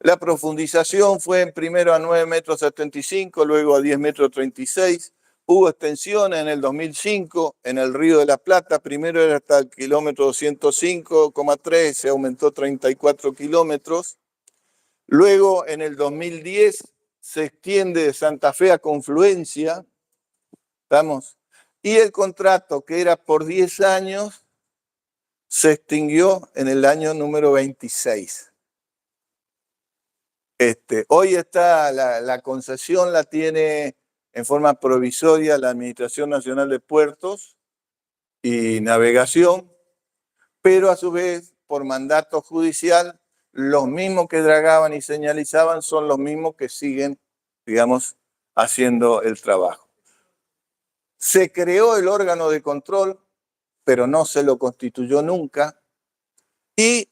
La profundización fue primero a 9,75 metros, luego a 10,36 metros. Hubo extensiones en el 2005 en el Río de la Plata. Primero era hasta el kilómetro 205,3, se aumentó 34 kilómetros. Luego, en el 2010, se extiende de Santa Fe a Confluencia. ¿Estamos? Y el contrato, que era por 10 años, se extinguió en el año número 26. Hoy está la concesión, la tiene en forma provisoria la Administración Nacional de Puertos y Navegación, pero a su vez, por mandato judicial, los mismos que dragaban y señalizaban son los mismos que siguen, digamos, haciendo el trabajo. Se creó el órgano de control, pero no se lo constituyó nunca, y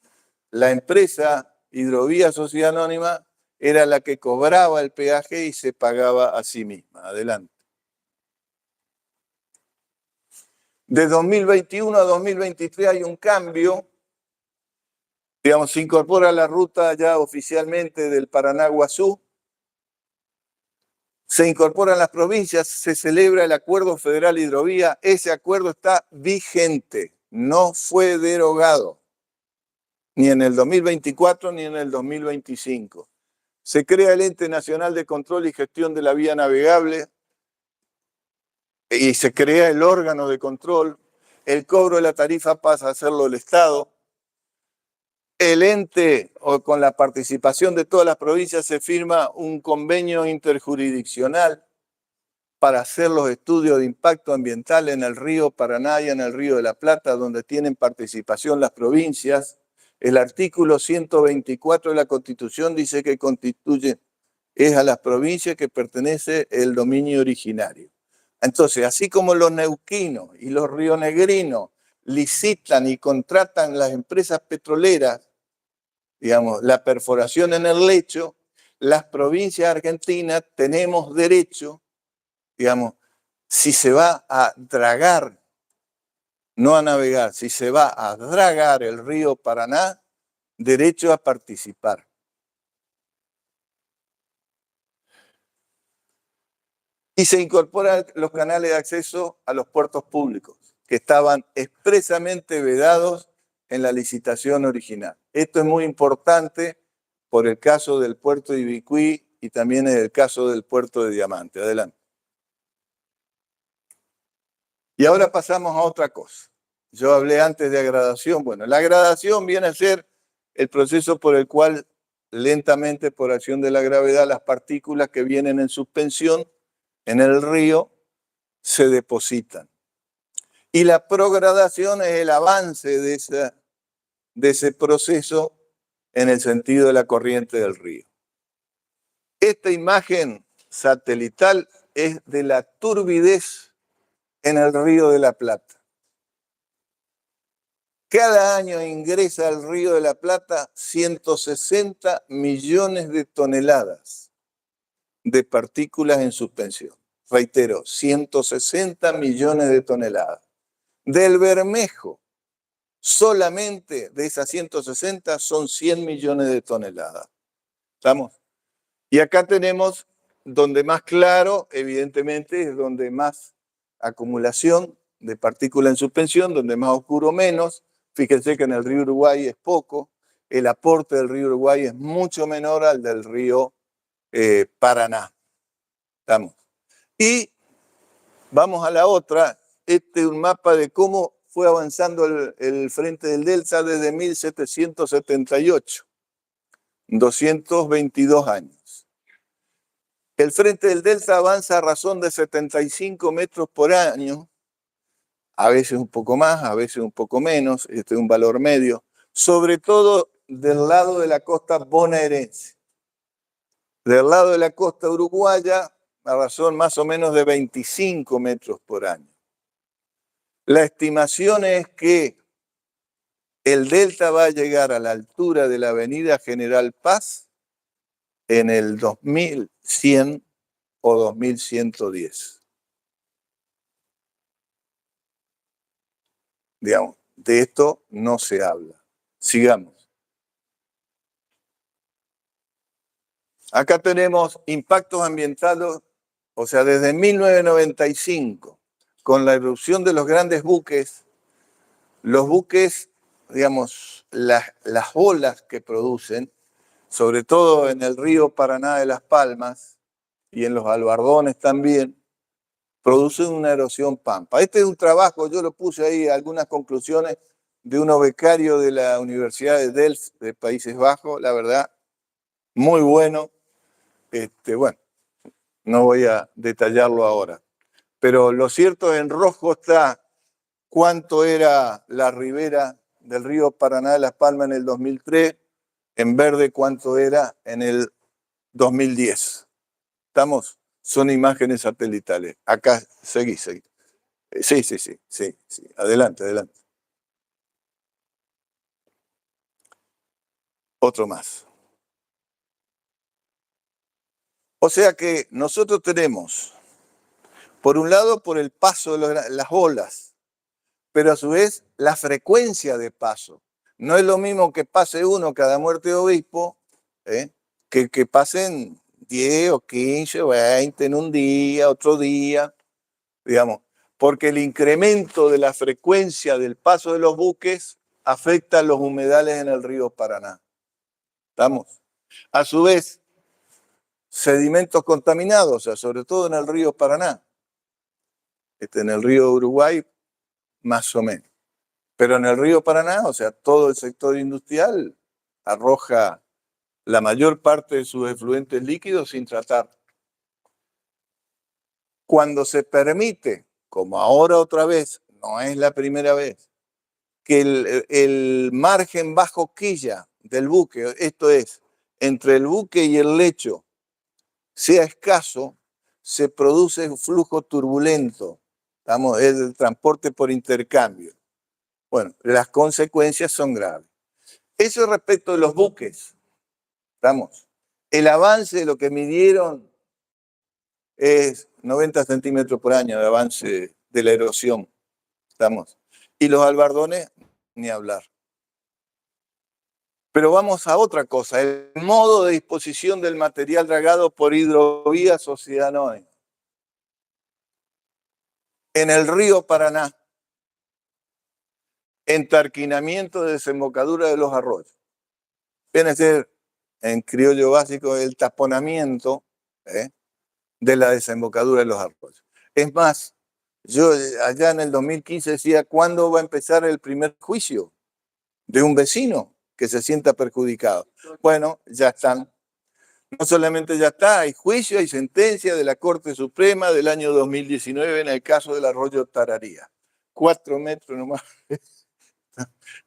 la empresa Hidrovía Sociedad Anónima era la que cobraba el peaje y se pagaba a sí misma. Adelante. De 2021 a 2023 hay un cambio, digamos, se incorpora la ruta ya oficialmente del Paraná-Guazú, se incorporan las provincias, se celebra el Acuerdo Federal Hidrovía, ese acuerdo está vigente, no fue derogado, ni en el 2024 ni en el 2025. Se crea el Ente Nacional de Control y Gestión de la Vía Navegable y se crea el órgano de control. El cobro de la tarifa pasa a hacerlo el Estado. El ente, o con la participación de todas las provincias, se firma un convenio interjurisdiccional para hacer los estudios de impacto ambiental en el río Paraná y en el río de la Plata, donde tienen participación las provincias. El artículo 124 de la Constitución dice que constituye es a las provincias que pertenece el dominio originario. Entonces, así como los neuquinos y los rionegrinos licitan y contratan las empresas petroleras, digamos, la perforación en el lecho, las provincias argentinas tenemos derecho, digamos, si se va a dragar, no a navegar, si se va a dragar el río Paraná, derecho a participar. Y se incorporan los canales de acceso a los puertos públicos, que estaban expresamente vedados en la licitación original. Esto es muy importante por el caso del puerto de Ibicuí y también en el caso del puerto de Diamante. Adelante. Y ahora pasamos a otra cosa. Yo hablé antes de agradación. Bueno, la agradación viene a ser el proceso por el cual lentamente, por acción de la gravedad, las partículas que vienen en suspensión en el río se depositan. Y la progradación es el avance de ese proceso en el sentido de la corriente del río. Esta imagen satelital es de la turbidez en el río de la Plata. Cada año ingresa al río de la Plata 160 millones de toneladas de partículas en suspensión. Reitero, 160 millones de toneladas. Del Bermejo, solamente de esas 160 son 100 millones de toneladas. ¿Estamos? Y acá tenemos donde más claro, evidentemente, es donde más acumulación de partículas en suspensión, donde más oscuro menos. Fíjense que en el río Uruguay es poco, el aporte del río Uruguay es mucho menor al del río Paraná. ¿Estamos? Y vamos a la otra. Este es un mapa de cómo fue avanzando el frente del Delta desde 1778, 222 años. El frente del Delta avanza a razón de 75 metros por año, a veces un poco más, a veces un poco menos, este es un valor medio, sobre todo del lado de la costa bonaerense. Del lado de la costa uruguaya, a razón más o menos de 25 metros por año. La estimación es que el delta va a llegar a la altura de la avenida General Paz en el 2100 o 2110. Digamos, de esto no se habla. Sigamos. Acá tenemos impactos ambientales, o sea, desde 1995, con la erupción de los grandes buques, los buques, digamos, las olas que producen, sobre todo en el río Paraná de Las Palmas y en los Albardones también, producen una erosión pampa. Este es un trabajo, yo lo puse ahí, algunas conclusiones de unos becarios de la Universidad de Delft de Países Bajos, la verdad, muy bueno. Bueno, no voy a detallarlo ahora. Pero lo cierto, en rojo está cuánto era la ribera del río Paraná de Las Palmas en el 2003, en verde cuánto era en el 2010. ¿Estamos? Son imágenes satelitales. Acá, seguí. Sí. Adelante. Otro más. O sea que nosotros tenemos, por un lado, por el paso de las olas, pero a su vez la frecuencia de paso. No es lo mismo que pase uno cada muerte de obispo, que pasen 10 o 15 o 20 en un día, otro día, digamos, porque el incremento de la frecuencia del paso de los buques afecta a los humedales en el río Paraná. ¿Estamos? A su vez, sedimentos contaminados, o sea, sobre todo en el río Paraná, en el río Uruguay, más o menos. Pero en el río Paraná, o sea, todo el sector industrial arroja la mayor parte de sus efluentes líquidos sin tratar. Cuando se permite, como ahora otra vez, no es la primera vez, que el margen bajo quilla del buque, esto es, entre el buque y el lecho, sea escaso, se produce un flujo turbulento. ¿Estamos? Es el transporte por intercambio. Bueno, las consecuencias son graves. Eso respecto de los buques. ¿Estamos? El avance de lo que midieron es 90 centímetros por año de avance de la erosión. ¿Estamos? Y los albardones, ni hablar. Pero vamos a otra cosa, el modo de disposición del material dragado por hidrovías oceanónicas. En el río Paraná, entarquinamiento de desembocadura de los arroyos. Viene a ser, en criollo básico, el taponamiento de la desembocadura de los arroyos. Es más, yo allá en el 2015 decía, ¿cuándo va a empezar el primer juicio de un vecino que se sienta perjudicado? Bueno, ya están. No solamente ya está, hay juicio, hay sentencia de la Corte Suprema del año 2019 en el caso del arroyo Tararía. 4 metros nomás.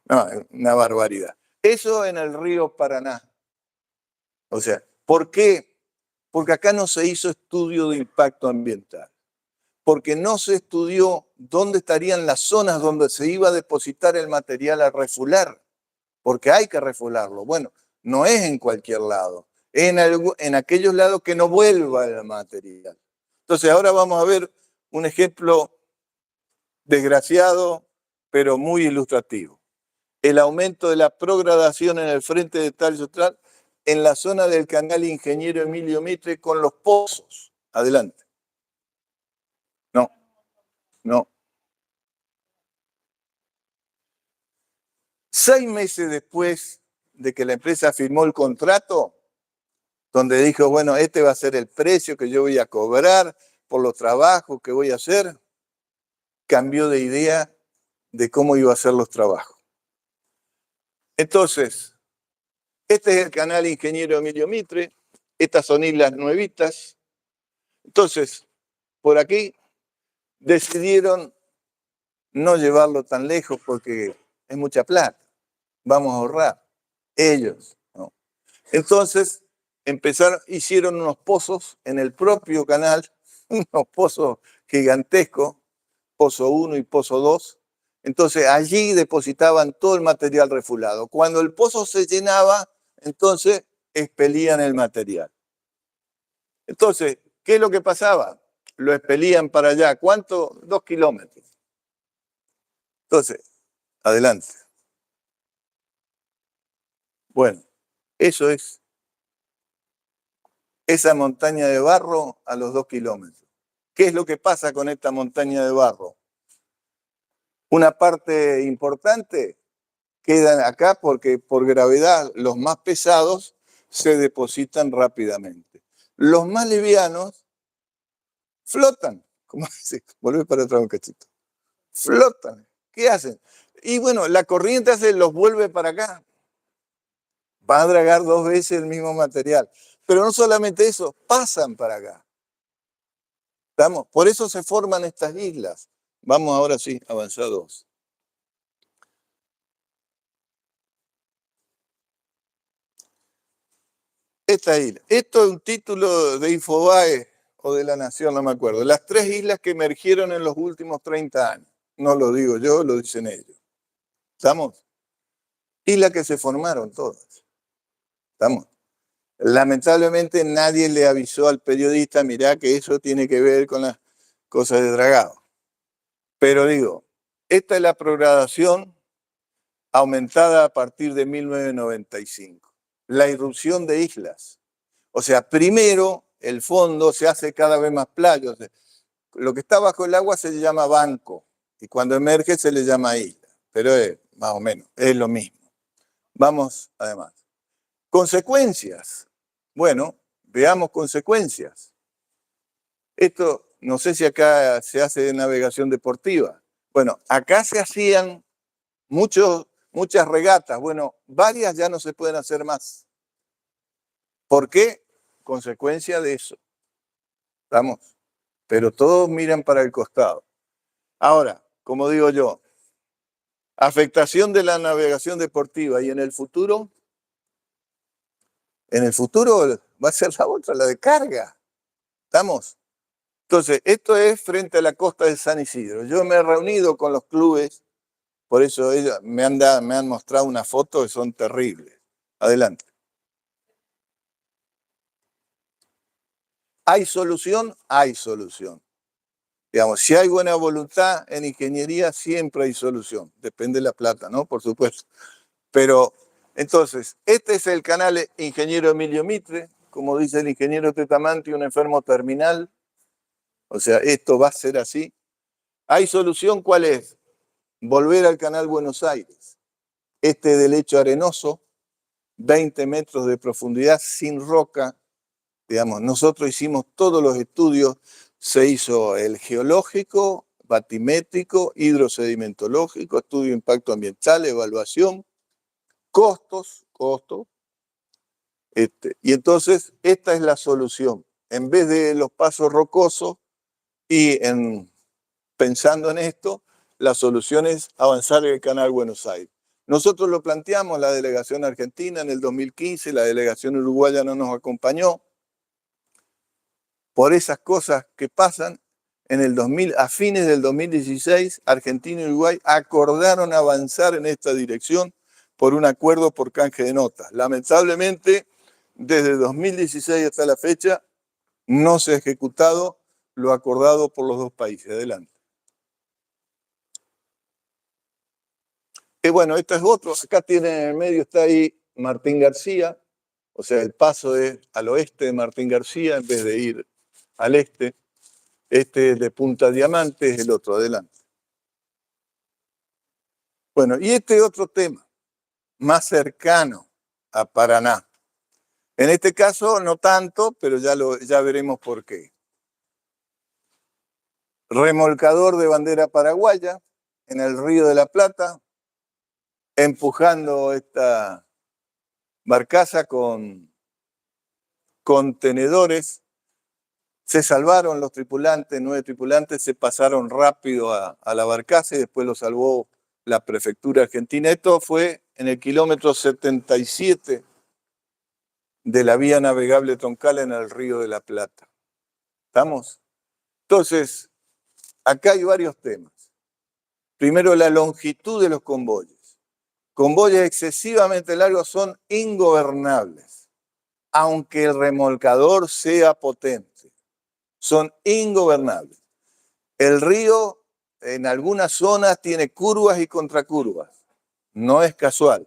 No, una barbaridad. Eso en el río Paraná. O sea, ¿por qué? Porque acá no se hizo estudio de impacto ambiental. Porque no se estudió dónde estarían las zonas donde se iba a depositar el material a refular. Porque hay que refularlo. Bueno, no es en cualquier lado. Es en aquellos lados que no vuelva el material. Entonces ahora vamos a ver un ejemplo desgraciado, pero muy ilustrativo. El aumento de la progradación en el frente de tallo austral en la zona del canal Ingeniero Emilio Mitre con los pozos. Adelante. No. 6 meses después de que la empresa firmó el contrato, donde dijo, bueno, este va a ser el precio que yo voy a cobrar por los trabajos que voy a hacer, cambió de idea de cómo iba a hacer los trabajos. Entonces, este es el canal Ingeniero Emilio Mitre, estas son islas nuevitas. Entonces, por aquí decidieron no llevarlo tan lejos porque es mucha plata, vamos a ahorrar, ellos, ¿no? Entonces, hicieron unos pozos en el propio canal, unos pozos gigantescos, pozo 1 y pozo 2. Entonces, allí depositaban todo el material refulado. Cuando el pozo se llenaba, entonces expelían el material. Entonces, ¿qué es lo que pasaba? Lo expelían para allá. ¿Cuánto? 2 kilómetros. Entonces, adelante. Bueno, eso es esa montaña de barro a los 2 kilómetros. ¿Qué es lo que pasa con esta montaña de barro? Una parte importante queda acá porque por gravedad los más pesados se depositan rápidamente. Los más livianos flotan. ¿Cómo dice? Volvé para atrás un cachito. Flotan. ¿Qué hacen? Y bueno, la corriente los vuelve para acá. Va a dragar 2 veces el mismo material. Pero no solamente eso, pasan para acá. ¿Estamos? Por eso se forman estas islas. Vamos ahora sí, avanzados. Esta isla. Esto es un título de Infobae o de La Nación, no me acuerdo. Las 3 islas que emergieron en los últimos 30 años. No lo digo yo, lo dicen ellos. ¿Estamos? Islas que se formaron todas. ¿Estamos? Lamentablemente nadie le avisó al periodista, mirá que eso tiene que ver con las cosas de dragado. Pero digo, esta es la progradación aumentada a partir de 1995. La irrupción de islas. O sea, primero el fondo se hace cada vez más playo. Lo que está bajo el agua se le llama banco y cuando emerge se le llama isla. Pero es más o menos, es lo mismo. Vamos, además. Consecuencias. Bueno, veamos consecuencias. Esto, no sé si acá se hace navegación deportiva. Bueno, acá se hacían muchas regatas. Bueno, varias ya no se pueden hacer más. ¿Por qué? Consecuencia de eso. ¿Estamos? Pero todos miran para el costado. Ahora, como digo yo, afectación de la navegación deportiva y en el futuro va a ser la otra, la de carga. ¿Estamos? Entonces, esto es frente a la costa de San Isidro. Yo me he reunido con los clubes, por eso ellos me han mostrado una foto que son terribles. Adelante. ¿Hay solución? Hay solución. Digamos, si hay buena voluntad en ingeniería, siempre hay solución. Depende de la plata, ¿no? Por supuesto. Pero, entonces, este es el canal Ingeniero Emilio Mitre, como dice el ingeniero Tetamanti, un enfermo terminal. O sea, esto va a ser así. ¿Hay solución? ¿Cuál es? Volver al canal Buenos Aires. Este de lecho arenoso, 20 metros de profundidad, sin roca. Digamos, nosotros hicimos todos los estudios, se hizo el geológico, batimétrico, hidrosedimentológico, estudio de impacto ambiental, evaluación, costos. Y entonces, esta es la solución. En vez de los pasos rocosos pensando en esto, la solución es avanzar en el canal Buenos Aires. Nosotros lo planteamos, la delegación argentina en el 2015, la delegación uruguaya no nos acompañó. Por esas cosas que pasan, a fines del 2016, Argentina y Uruguay acordaron avanzar en esta dirección por un acuerdo por canje de notas. Lamentablemente, desde 2016 hasta la fecha, no se ha ejecutado lo acordado por los dos países. Adelante. Bueno, esto es otro. Acá tiene en el medio, está ahí Martín García. O sea, el paso es al oeste de Martín García en vez de ir al este. Este es de Punta Diamante, es el otro. Adelante. Bueno, y este otro tema, más cercano a Paraná. En este caso no tanto, pero ya veremos por qué. Remolcador de bandera paraguaya en el Río de la Plata, empujando esta barcaza con contenedores. Se salvaron los tripulantes, 9 tripulantes, se pasaron rápido a la barcaza y después lo salvó la prefectura argentina. Esto fue en el kilómetro 77 de la vía navegable troncal en el Río de la Plata. ¿Estamos? Entonces, acá hay varios temas. Primero, la longitud de los convoyes. Convoyes excesivamente largos son ingobernables, aunque el remolcador sea potente. Son ingobernables. El río en algunas zonas tiene curvas y contracurvas. No es casual.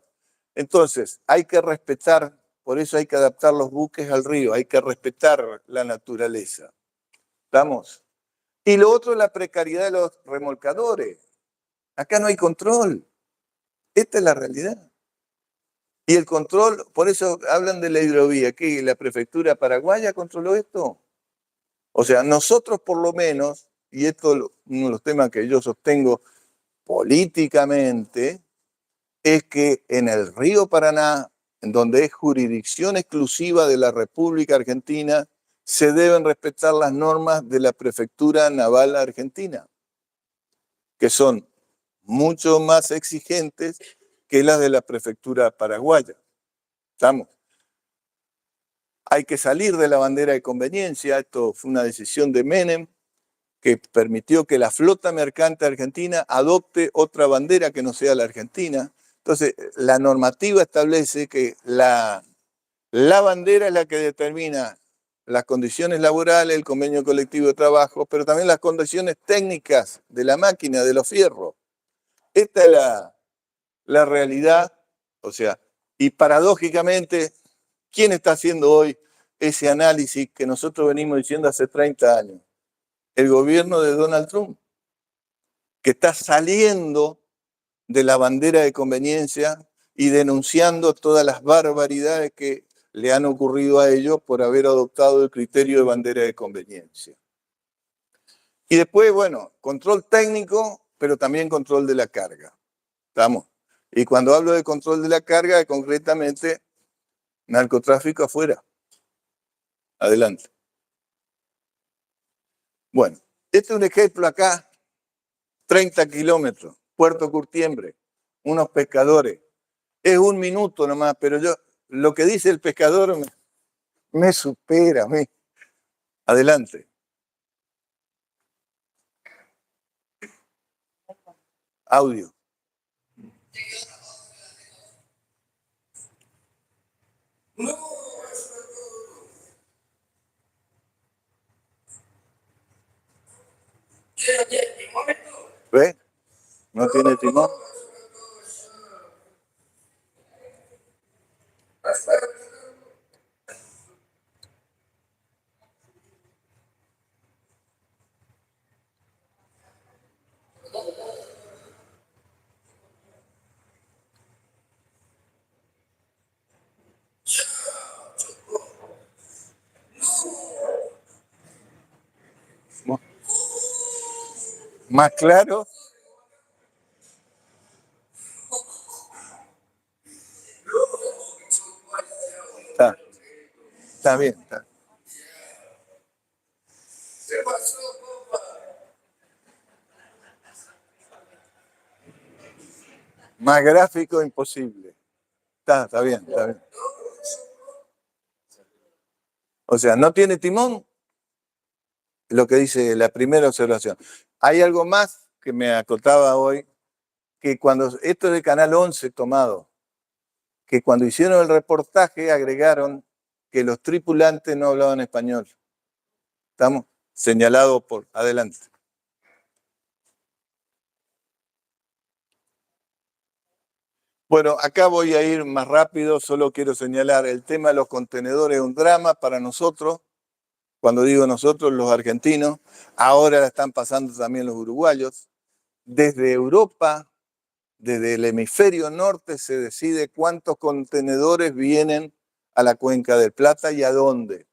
Entonces, hay que respetar, por eso hay que adaptar los buques al río, hay que respetar la naturaleza. ¿Estamos? Y lo otro es la precariedad de los remolcadores. Acá no hay control. Esta es la realidad. Y el control, por eso hablan de la hidrovía, que la prefectura paraguaya controló esto. O sea, nosotros por lo menos, y esto es uno de los temas que yo sostengo políticamente, es que en el río Paraná, en donde es jurisdicción exclusiva de la República Argentina, se deben respetar las normas de la Prefectura Naval Argentina, que son mucho más exigentes que las de la Prefectura Paraguaya. ¿Estamos? Hay que salir de la bandera de conveniencia. Esto fue una decisión de Menem que permitió que la flota mercante argentina adopte otra bandera que no sea la argentina. Entonces, la normativa establece que la bandera es la que determina las condiciones laborales, el convenio colectivo de trabajo, pero también las condiciones técnicas de la máquina, de los fierros. Esta es la realidad, o sea, y paradójicamente, ¿quién está haciendo hoy ese análisis que nosotros venimos diciendo hace 30 años? El gobierno de Donald Trump, que está saliendo de la bandera de conveniencia y denunciando todas las barbaridades que le han ocurrido a ellos por haber adoptado el criterio de bandera de conveniencia. Y después, bueno, control técnico, pero también control de la carga. ¿Estamos? Y cuando hablo de control de la carga, concretamente, narcotráfico afuera. Adelante. Bueno, este es un ejemplo acá, 30 kilómetros, Puerto Curtiembre, unos pescadores. Es un minuto nomás, pero yo, lo que dice el pescador me supera. Adelante. Audio. ¿Ve? ¿No tiene timón? ¿Más claro? Está bien. Está. Más gráfico imposible. Está bien, está bien. O sea, no tiene timón, lo que dice la primera observación. Hay algo más que me acotaba hoy, que cuando, esto es de Canal 11 tomado, que cuando hicieron el reportaje agregaron que los tripulantes no hablaban español. ¿Estamos? Señalado por... Adelante. Bueno, acá voy a ir más rápido, solo quiero señalar el tema de los contenedores es un drama para nosotros, cuando digo nosotros, los argentinos, ahora la están pasando también los uruguayos. Desde Europa, desde el hemisferio norte, se decide cuántos contenedores vienen a la Cuenca del Plata y a dónde.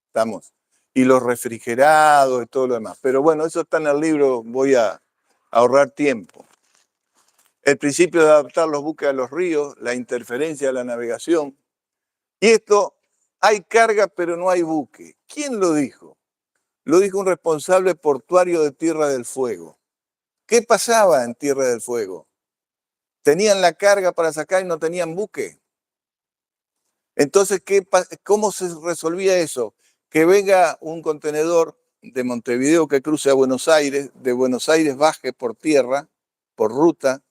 ¿Estamos? Y los refrigerados y todo lo demás. Pero bueno, eso está en el libro, voy a ahorrar tiempo. El principio de adaptar los buques a los ríos, la interferencia de la navegación. Y esto, hay carga pero no hay buque. ¿Quién lo dijo? Lo dijo un responsable portuario de Tierra del Fuego. ¿Qué pasaba en Tierra del Fuego? Tenían la carga para sacar y no tenían buque. Entonces, ¿cómo se resolvía eso? Que venga un contenedor de Montevideo que cruce a Buenos Aires, de Buenos Aires baje por tierra, por ruta,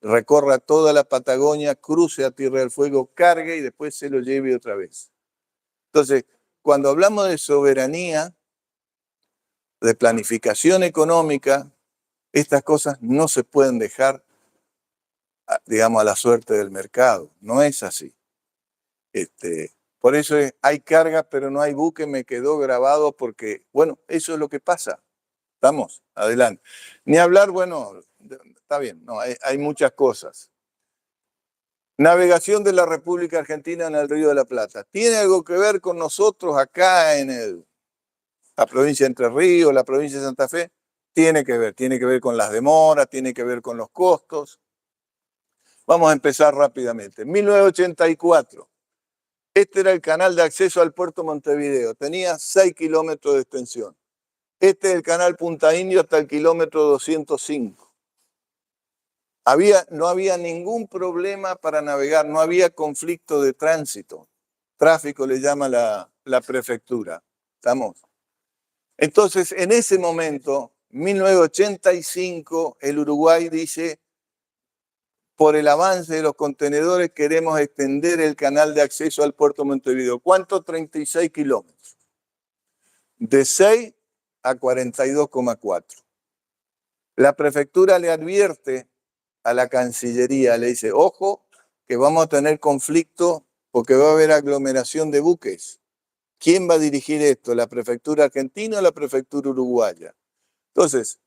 recorra toda la Patagonia, cruce a Tierra del Fuego, cargue y después se lo lleve otra vez. Entonces, cuando hablamos de soberanía, de planificación económica, estas cosas no se pueden dejar, digamos, a la suerte del mercado. No es así. Por eso hay carga, pero no hay buque, me quedó grabado porque, bueno, eso es lo que pasa. Estamos, adelante. Ni hablar, bueno, está bien, no, hay muchas cosas. Navegación de la República Argentina en el Río de la Plata. ¿Tiene algo que ver con nosotros acá en la provincia de Entre Ríos, la provincia de Santa Fe? Tiene que ver con las demoras, tiene que ver con los costos. Vamos a empezar rápidamente. 1984. Este era el canal de acceso al puerto Montevideo. Tenía 6 kilómetros de extensión. Este es el canal Punta Indio hasta el kilómetro 205. No había ningún problema para navegar, no había conflicto de tránsito. Tráfico le llama la prefectura. ¿Estamos? Entonces, en ese momento, 1985, el Uruguay dice, por el avance de los contenedores queremos extender el canal de acceso al puerto Montevideo. ¿Cuánto? 36 kilómetros. De 6 a 42,4. La prefectura le advierte a la Cancillería, le dice, ojo, que vamos a tener conflicto porque va a haber aglomeración de buques. ¿Quién va a dirigir esto? ¿La prefectura argentina o la prefectura uruguaya? Entonces,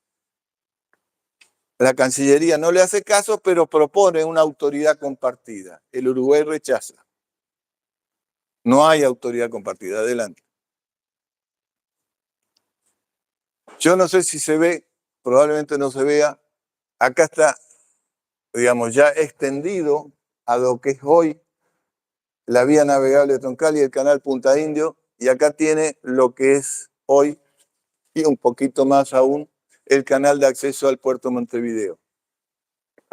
la Cancillería no le hace caso, pero propone una autoridad compartida. El Uruguay rechaza. No hay autoridad compartida. Adelante. Yo no sé si se ve, probablemente no se vea. Acá está, digamos, ya extendido a lo que es hoy la vía navegable de Troncal y el canal Punta Indio. Y acá tiene lo que es hoy, y un poquito más aún, el canal de acceso al puerto Montevideo.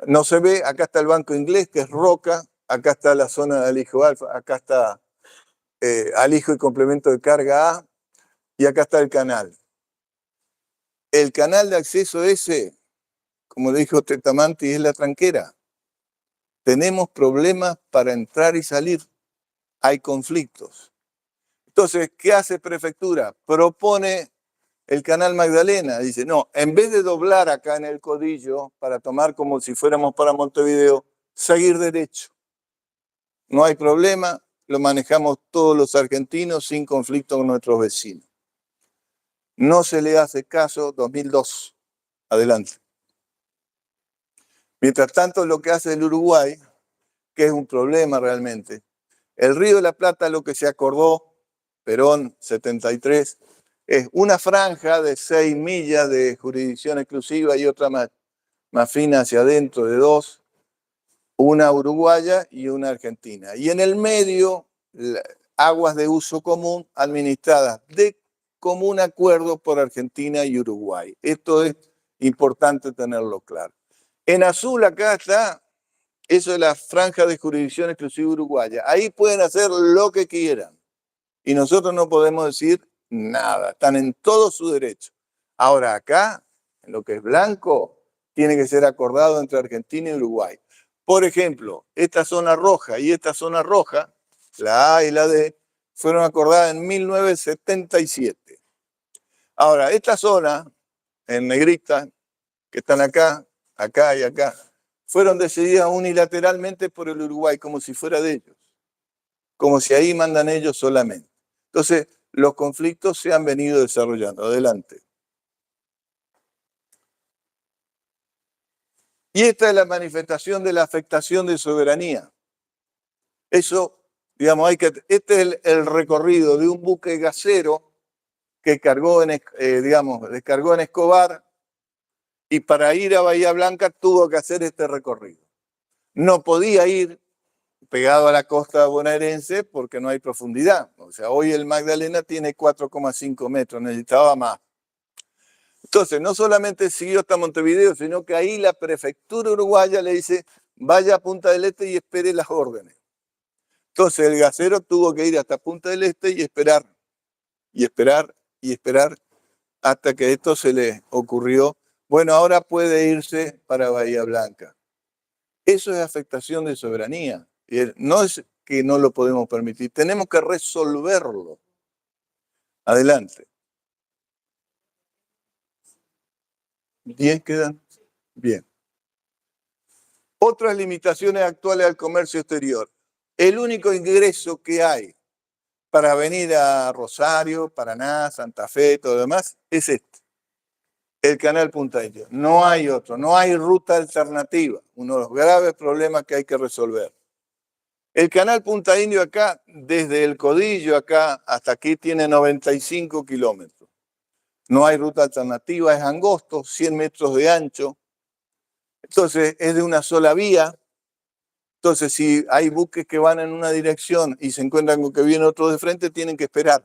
No se ve, acá está el Banco Inglés, que es Roca, acá está la zona de Alijo Alfa, acá está Alijo y complemento de carga A, y acá está el canal. El canal de acceso ese, como le dijo Tetamanti, es la tranquera. Tenemos problemas para entrar y salir. Hay conflictos. Entonces, ¿qué hace prefectura? Propone el canal Magdalena. Dice, no, en vez de doblar acá en el Codillo para tomar como si fuéramos para Montevideo, seguir derecho. No hay problema, lo manejamos todos los argentinos sin conflicto con nuestros vecinos. No se le hace caso, 2002. Adelante. Mientras tanto, lo que hace el Uruguay, que es un problema realmente, el Río de la Plata, lo que se acordó, Perón 73, es una franja de 6 millas de jurisdicción exclusiva y otra más fina hacia adentro de 2, una uruguaya y una argentina. Y en el medio, aguas de uso común administradas de común acuerdo por Argentina y Uruguay. Esto es importante tenerlo claro. En azul acá está, eso es la franja de jurisdicción exclusiva uruguaya. Ahí pueden hacer lo que quieran. Y nosotros no podemos decir nada. Están en todo su derecho. Ahora acá, en lo que es blanco, tiene que ser acordado entre Argentina y Uruguay. Por ejemplo, esta zona roja y esta zona roja, la A y la D, fueron acordadas en 1977. Ahora, esta zona, en negrita, que están acá, acá y acá, fueron decididas unilateralmente por el Uruguay, como si fuera de ellos, como si ahí mandan ellos solamente. Entonces, los conflictos se han venido desarrollando. Adelante. Y esta es la manifestación de la afectación de soberanía. Eso, digamos, este es el recorrido de un buque gasero que cargó descargó en Escobar y para ir a Bahía Blanca tuvo que hacer este recorrido. No podía ir pegado a la costa bonaerense porque no hay profundidad. O sea, hoy el Magdalena tiene 4,5 metros, necesitaba más. Entonces, no solamente siguió hasta Montevideo, sino que ahí la prefectura uruguaya le dice, vaya a Punta del Este y espere las órdenes. Entonces, el gasero tuvo que ir hasta Punta del Este y esperar, y esperar, y esperar, hasta que esto se le ocurrió. Bueno, ahora puede irse para Bahía Blanca. Eso es afectación de soberanía. No es que no lo podemos permitir, tenemos que resolverlo. Adelante. 10 quedan. Bien. Otras limitaciones actuales al comercio exterior. El único ingreso que hay para venir a Rosario, Paraná, Santa Fe, todo lo demás, es este. El canal Punta Indio. No hay otro, no hay ruta alternativa. Uno de los graves problemas que hay que resolver. El canal Punta Indio acá, desde el Codillo acá hasta aquí, tiene 95 kilómetros. No hay ruta alternativa, es angosto, 100 metros de ancho. Entonces, es de una sola vía. Entonces, si hay buques que van en una dirección y se encuentran con que viene otro de frente, tienen que esperar.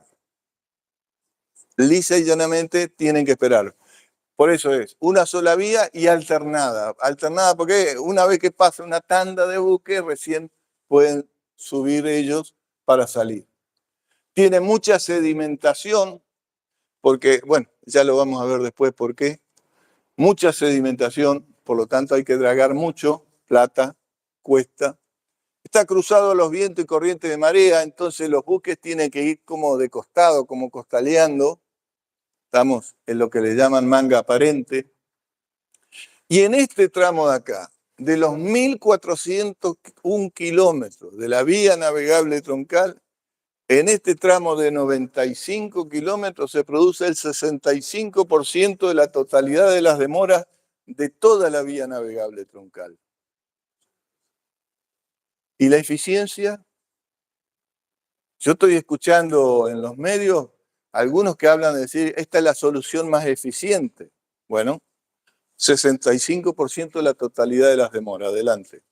Lisa y llanamente tienen que esperar. Por eso es una sola vía y alternada. Alternada porque una vez que pasa una tanda de buques, recién pueden subir ellos para salir. Tiene mucha sedimentación, porque, bueno, ya lo vamos a ver después por qué. Mucha sedimentación, por lo tanto hay que dragar mucho, plata, cuesta. Está cruzado a los vientos y corrientes de marea, entonces los buques tienen que ir como de costado, como costaleando. Estamos en lo que le llaman manga aparente. Y en este tramo de acá, de los 1.401 kilómetros de la vía navegable troncal, en este tramo de 95 kilómetros se produce el 65% de la totalidad de las demoras de toda la vía navegable troncal. ¿Y la eficiencia? Yo estoy escuchando en los medios algunos que hablan de decir, esta es la solución más eficiente. Bueno, 65% de la totalidad de las demoras. Adelante.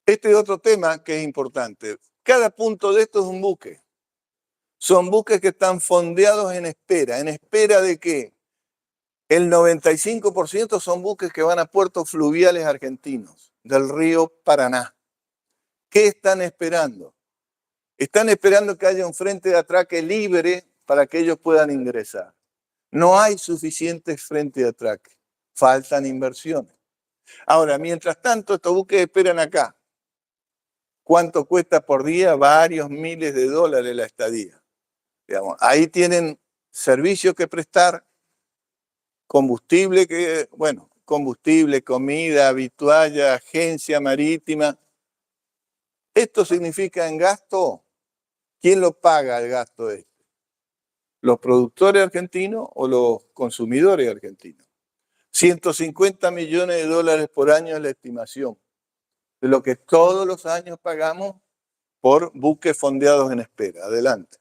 Este es otro tema que es importante. Cada punto de esto es un buque. Son buques que están fondeados en espera. ¿En espera de qué? El 95% son buques que van a puertos fluviales argentinos, del río Paraná. ¿Qué están esperando? Están esperando que haya un frente de atraque libre para que ellos puedan ingresar. No hay suficientes frentes de atraque. Faltan inversiones. Ahora, mientras tanto, estos buques esperan acá. ¿Cuánto cuesta por día? Varios miles de dólares la estadía. Digamos, ahí tienen servicios que prestar, combustible, comida, vitualla, agencia marítima. Esto significa en gasto, ¿quién lo paga el gasto este? ¿Los productores argentinos o los consumidores argentinos? 150 millones de dólares por año es la estimación de lo que todos los años pagamos por buques fondeados en espera. Adelante.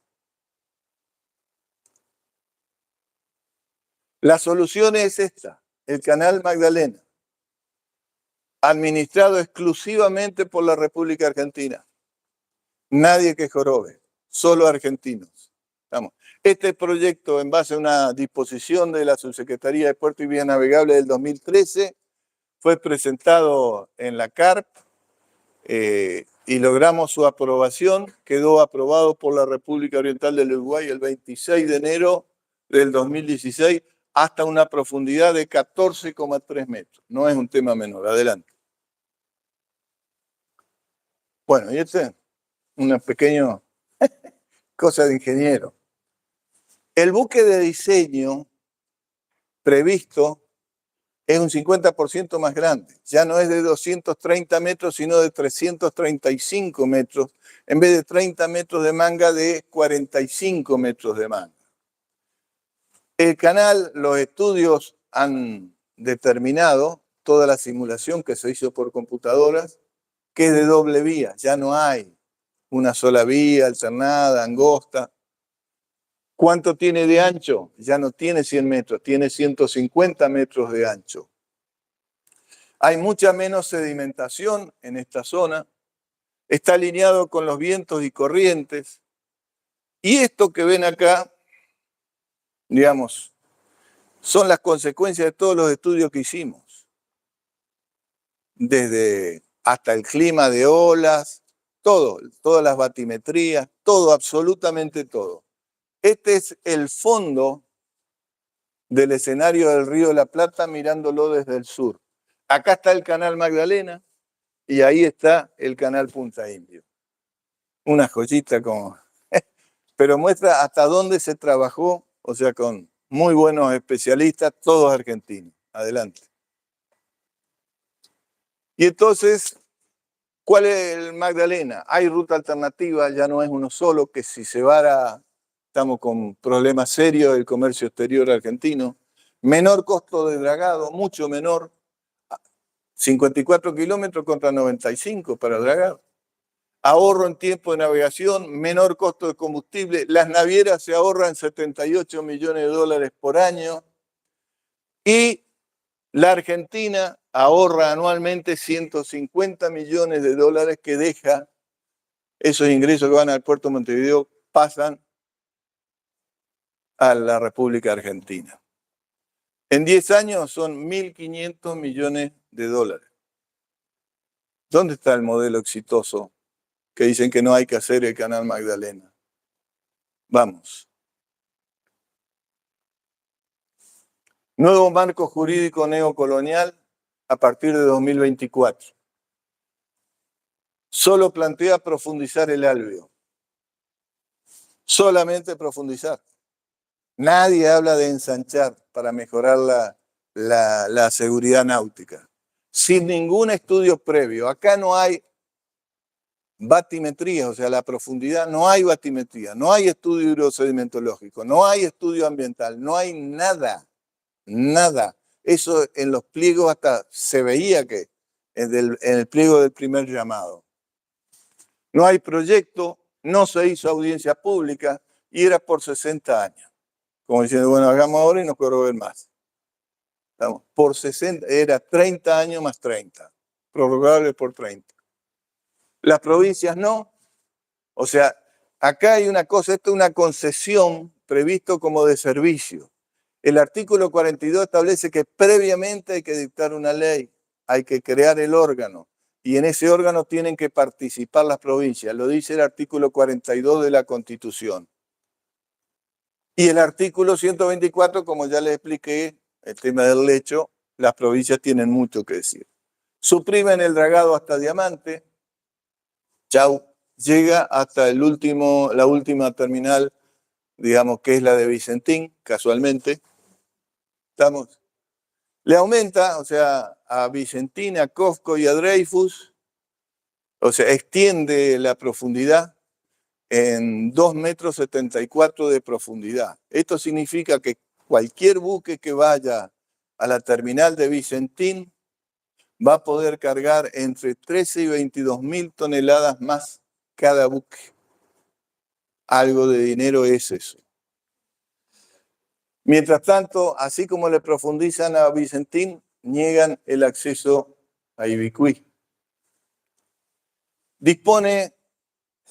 La solución es esta, el Canal Magdalena, administrado exclusivamente por la República Argentina. Nadie que jorobe, solo argentinos. Vamos. Este proyecto, en base a una disposición de la Subsecretaría de Puerto y Vías Navegables del 2013, fue presentado en la CARP y logramos su aprobación. Quedó aprobado por la República Oriental del Uruguay el 26 de enero del 2016 hasta una profundidad de 14,3 metros. No es un tema menor. Adelante. Bueno, y este es una pequeña cosa de ingeniero. El buque de diseño previsto es un 50% más grande. Ya no es de 230 metros, sino de 335 metros, en vez de 30 metros de manga, de 45 metros de manga. El canal, los estudios han determinado, toda la simulación que se hizo por computadoras, que es de doble vía. Ya no hay una sola vía alternada, angosta. ¿Cuánto tiene de ancho? Ya no tiene 100 metros, tiene 150 metros de ancho. Hay mucha menos sedimentación en esta zona. Está alineado con los vientos y corrientes. Y esto que ven acá, digamos, son las consecuencias de todos los estudios que hicimos. Desde hasta el clima de olas, todo, todas las batimetrías, todo, absolutamente todo. Este es el fondo del escenario del Río de la Plata mirándolo desde el sur. Acá está el Canal Magdalena y ahí está el Canal Punta Indio. Una joyita como... Pero muestra hasta dónde se trabajó, o sea, con muy buenos especialistas, todos argentinos. Adelante. Y entonces, ¿cuál es el Magdalena? Hay ruta alternativa, ya no es uno solo, que si se vara... Estamos con problemas serios del comercio exterior argentino. Menor costo de dragado, mucho menor. 54 kilómetros contra 95 para dragar. Ahorro en tiempo de navegación, menor costo de combustible. Las navieras se ahorran 78 millones de dólares por año. Y la Argentina ahorra anualmente 150 millones de dólares que deja. Esos ingresos que van al puerto de Montevideo pasan a la República Argentina. En 10 años son 1.500 millones de dólares. ¿Dónde está el modelo exitoso que dicen que no hay que hacer el Canal Magdalena? Vamos. Nuevo marco jurídico neocolonial a partir de 2024. Solo plantea profundizar el alveo. Solamente profundizar. Nadie habla de ensanchar para mejorar la seguridad náutica, sin ningún estudio previo. Acá no hay batimetría, o sea, la profundidad, no hay batimetría, no hay estudio hidrosedimentológico, no hay estudio ambiental, no hay nada, nada. Eso en los pliegos hasta se veía que en el pliego del primer llamado. No hay proyecto, no se hizo audiencia pública y era por 60 años. Como diciendo, bueno, hagamos ahora y no quiero ver más. ¿Estamos? Por 60, era 30 años más 30, prorrogable por 30. Las provincias no. O sea, acá hay una cosa, esto es una concesión previsto como de servicio. El artículo 42 establece que previamente hay que dictar una ley, hay que crear el órgano, y en ese órgano tienen que participar las provincias. Lo dice el artículo 42 de la Constitución. Y el artículo 124, como ya les expliqué, el tema del lecho, las provincias tienen mucho que decir. Suprimen el dragado hasta Diamante. Chau. Llega hasta la última terminal, digamos que es la de Vicentín, casualmente. ¿Estamos? Le aumenta, o sea, a Vicentín, a Cofco y a Dreyfus, o sea, extiende la profundidad en 2,74 metros de profundidad. Esto significa que cualquier buque que vaya a la terminal de Vicentín va a poder cargar entre 13 y 22.000 toneladas más cada buque. Algo de dinero es eso. Mientras tanto, así como le profundizan a Vicentín, niegan el acceso a Ibicuí. Dispone,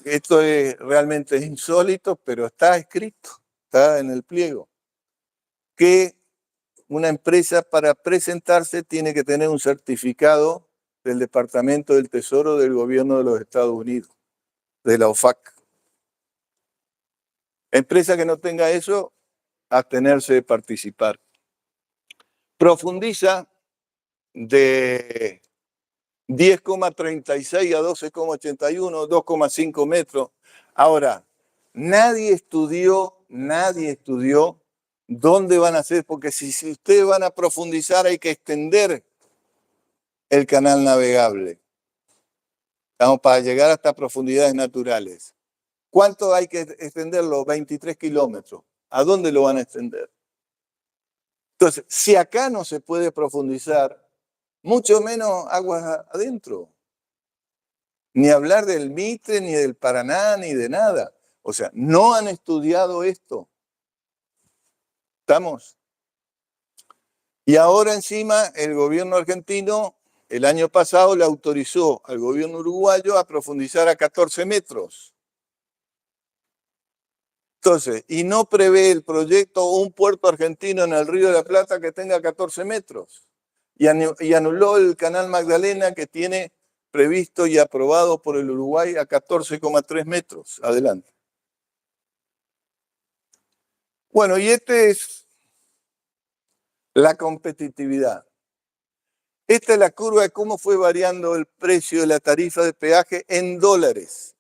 esto es realmente insólito, pero está escrito, está en el pliego, que una empresa para presentarse tiene que tener un certificado del Departamento del Tesoro del Gobierno de los Estados Unidos, de la OFAC. Empresa que no tenga eso, abstenerse de participar. Profundiza de 10,36 a 12,81, 2,5 metros. Ahora, nadie estudió dónde van a hacer, porque si ustedes van a profundizar hay que extender el canal navegable. Estamos para llegar hasta profundidades naturales. ¿Cuánto hay que extenderlo? 23 kilómetros. ¿A dónde lo van a extender? Entonces, si acá no se puede profundizar, mucho menos aguas adentro. Ni hablar del Mitre, ni del Paraná, ni de nada. O sea, no han estudiado esto. ¿Estamos? Y ahora encima el gobierno argentino, el año pasado, le autorizó al gobierno uruguayo a profundizar a 14 metros. Entonces, y no prevé el proyecto un puerto argentino en el Río de la Plata que tenga 14 metros. Y anuló el canal Magdalena que tiene previsto y aprobado por el Uruguay a 14,3 metros. Adelante. Bueno, y esta es la competitividad. Esta es la curva de cómo fue variando el precio de la tarifa de peaje en dólares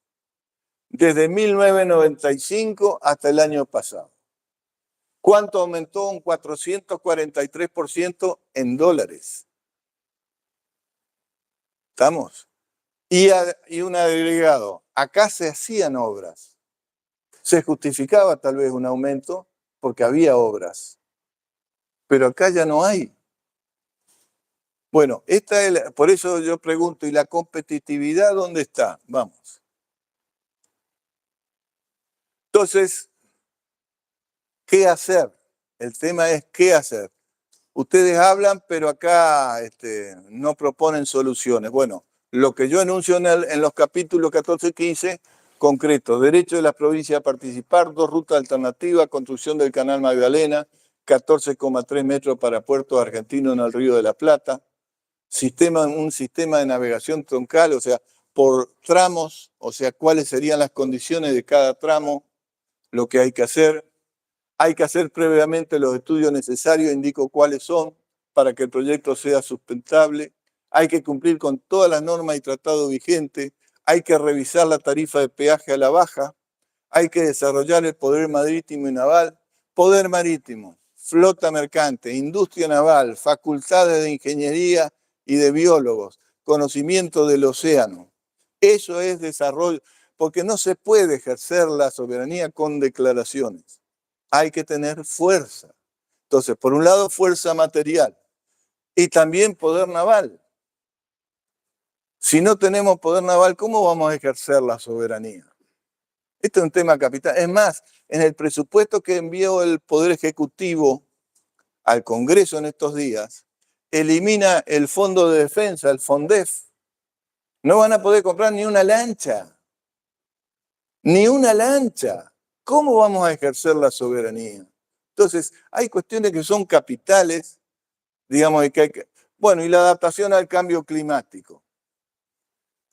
desde 1995 hasta el año pasado. ¿Cuánto aumentó? Un 443% en dólares. ¿Estamos? Y un agregado. Acá se hacían obras. Se justificaba tal vez un aumento porque había obras. Pero acá ya no hay. Bueno, por eso yo pregunto, ¿y la competitividad dónde está? Vamos. Entonces, ¿qué hacer? El tema es ¿qué hacer? Ustedes hablan, pero acá no proponen soluciones. Bueno, lo que yo anuncio en los capítulos 14 y 15, concreto, derecho de las provincias a participar, 2 rutas alternativas, construcción del canal Magdalena, 14,3 metros para puertos argentinos en el Río de la Plata, un sistema de navegación troncal, o sea, por tramos, o sea, cuáles serían las condiciones de cada tramo, lo que hay que hacer. Hay que hacer previamente los estudios necesarios, indico cuáles son, para que el proyecto sea sustentable. Hay que cumplir con todas las normas y tratados vigentes. Hay que revisar la tarifa de peaje a la baja. Hay que desarrollar el poder marítimo y naval. Poder marítimo. flota mercante, industria naval, facultades de ingeniería y de biólogos, conocimiento del océano. Eso es desarrollo, porque no se puede ejercer la soberanía con declaraciones. Hay que tener fuerza. Entonces, por un lado, fuerza material y también poder naval. Si no tenemos poder naval, ¿cómo vamos a ejercer la soberanía? Este es un tema capital. Es más, en el presupuesto que envió el Poder Ejecutivo al Congreso en estos días, elimina el Fondo de Defensa, el FONDEF. No van a poder comprar ni una lancha. Ni una lancha. ¿Cómo vamos a ejercer la soberanía? Entonces, hay cuestiones que son capitales, digamos, y que hay que... Bueno, y la adaptación al cambio climático.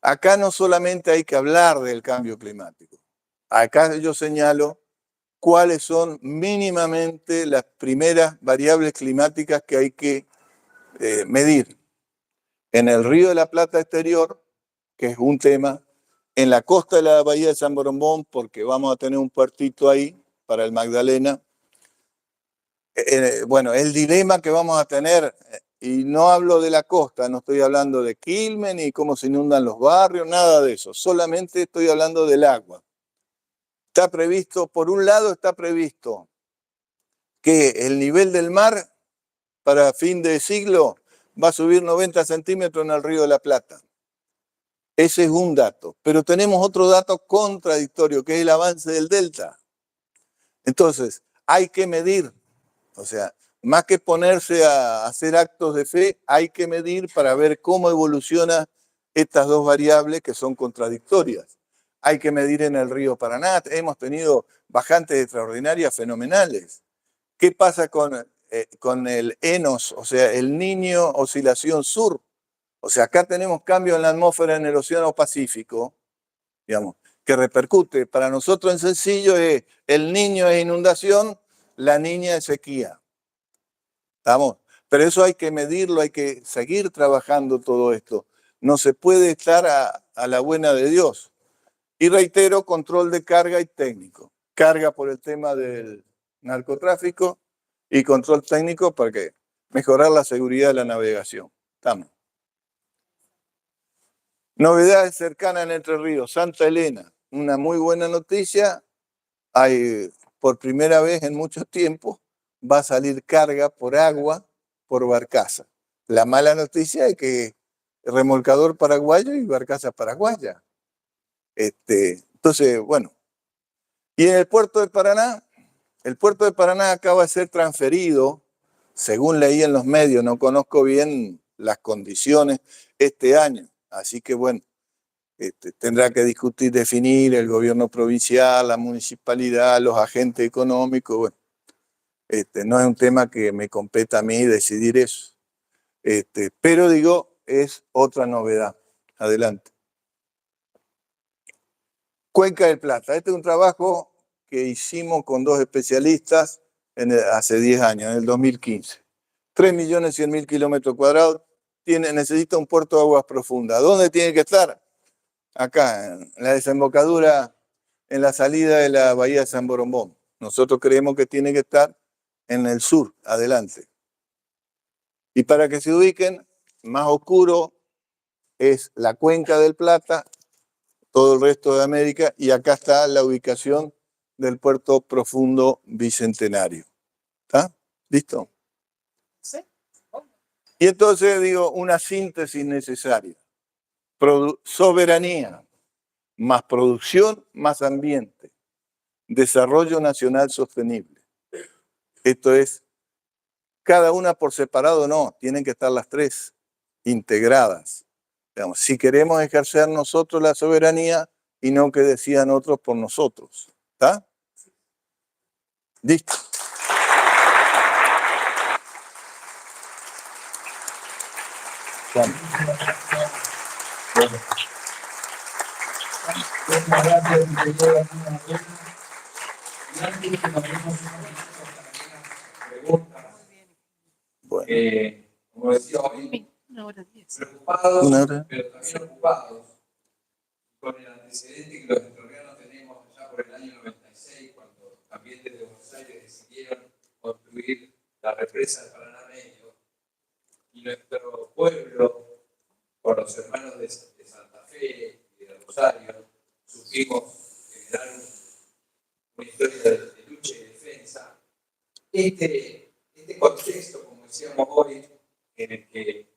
Acá no solamente hay que hablar del cambio climático. Acá yo señalo cuáles son mínimamente las primeras variables climáticas que hay que medir. En el Río de la Plata exterior, que es un tema, en la costa de la bahía de San Borombón, porque vamos a tener un puertito ahí para el Magdalena. Bueno, el dilema que vamos a tener, y no hablo de la costa, no estoy hablando de Quilmes ni cómo se inundan los barrios, nada de eso, solamente estoy hablando del agua. Está previsto, por un lado está previsto que el nivel del mar para fin de siglo va a subir 90 centímetros en el Río de la Plata. Ese es un dato, pero tenemos otro dato contradictorio, que es el avance del delta. Entonces, hay que medir, o sea, más que ponerse a hacer actos de fe, hay que medir para ver cómo evolucionan estas dos variables que son contradictorias. Hay que medir en el río Paraná, hemos tenido bajantes extraordinarias fenomenales. ¿Qué pasa con el ENOS, o sea, el Niño Oscilación Sur? O sea, acá tenemos cambios en la atmósfera en el Océano Pacífico, digamos, que repercute. Para nosotros en sencillo es el Niño es inundación, la Niña es sequía. ¿Estamos? Pero eso hay que medirlo, hay que seguir trabajando todo esto. No se puede estar a la buena de Dios. Y reitero, control de carga y técnico. Carga por el tema del narcotráfico y control técnico para que mejorar la seguridad de la navegación. Estamos. Novedades cercanas en Entre Ríos. Santa Elena, una muy buena noticia. Hay, por primera vez en mucho tiempo, va a salir carga por agua por barcaza. La mala noticia es que remolcador paraguayo y barcaza paraguaya. Entonces, bueno. Y en el puerto de Paraná, el puerto de Paraná acaba de ser transferido, según leí en los medios, no conozco bien las condiciones, este año. Así que bueno, tendrá que discutir, definir el gobierno provincial, la municipalidad, los agentes económicos. Bueno, no es un tema que me competa a mí decidir eso. Pero digo, es otra novedad. Adelante. Cuenca del Plata. Este es un trabajo que hicimos con dos especialistas hace 10 años, en el 2015. 3.100.000 kilómetros cuadrados. Necesita un puerto de aguas profundas. ¿Dónde tiene que estar? Acá, en la desembocadura, en la salida de la bahía de San Borombón. Nosotros creemos que tiene que estar en el sur, adelante. Y para que se ubiquen, más oscuro es la Cuenca del Plata, todo el resto de América, y acá está la ubicación del puerto profundo Bicentenario. ¿Está? ¿Listo? Sí. Y entonces digo, una síntesis necesaria. Soberanía, más producción, más ambiente. Desarrollo nacional sostenible. Esto es, cada una por separado no, tienen que estar las tres integradas. Digamos, si queremos ejercer nosotros la soberanía y no que decían otros por nosotros. ¿Está? Listo. Bueno. Como decía hoy, preocupados, pero también ocupados, con el antecedente que los entrerrianos tenemos allá por el año 96, cuando también desde Buenos Aires decidieron construir la represa del Paraná Medio, y nuestro pueblo, con los hermanos de Santa Fe y de Rosario, supimos generar una historia de lucha y defensa. Este contexto, como decíamos hoy, en el que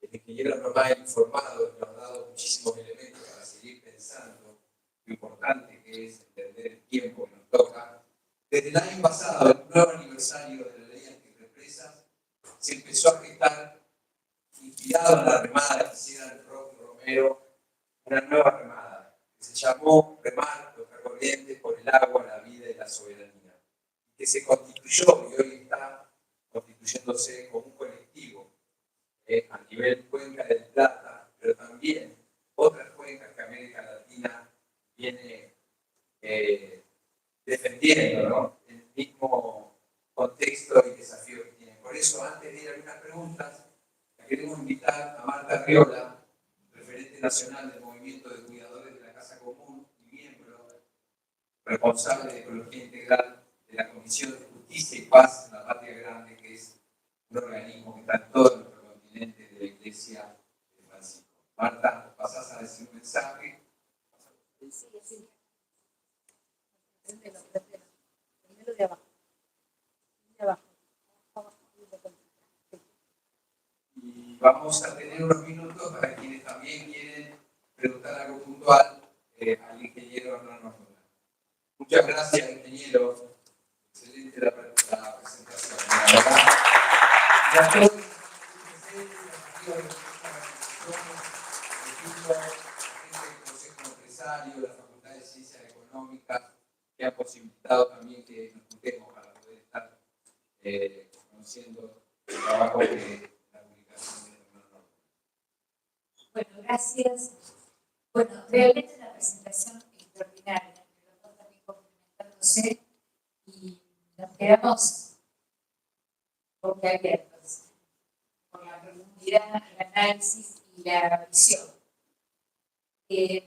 el ingeniero nos ha informado y nos ha dado muchísimos elementos para seguir pensando lo importante que es entender el tiempo que nos toca. Desde el año pasado, el nuevo aniversario de la ley antirrepresas, se empezó a gestar, inspirado en la remada que hiciera el Roque Romero, una nueva remada, que se llamó Remar contra corriente por el agua, la vida y la soberanía, que se constituyó y hoy está constituyéndose como un colectivo a nivel Cuenca del Plata, pero también otras cuencas que América Latina viene defendiendo, ¿no? El mismo contexto y desafío que tiene. Por eso, antes de ir a algunas preguntas, la queremos invitar a Marta Riola, referente nacional del Movimiento de Cuidadores de la Casa Común y miembro responsable de Ecología Integral de la Comisión de Justicia y Paz en la Patria Grande, que es un organismo que está en todo nuestro continente de la Iglesia de Francisco. Marta, pasás a decir un mensaje. Sí. Primero de abajo. De abajo. Y vamos a tener unos minutos para quienes también quieren preguntar algo puntual al ingeniero Hernán Ortega. Muchas gracias, ingeniero. Excelente la presentación. La verdad. Y a todos los el Consejo Empresario, la Facultad de Ciencias Económicas, que ha posibilitado también que nos juntemos para poder estar conociendo el trabajo de la publicación de Hernán Ortega. Bueno, gracias. Bueno, realmente una presentación extraordinaria, los dos también complementándose y nos quedamos boquiabiertos por la profundidad, el análisis y la visión.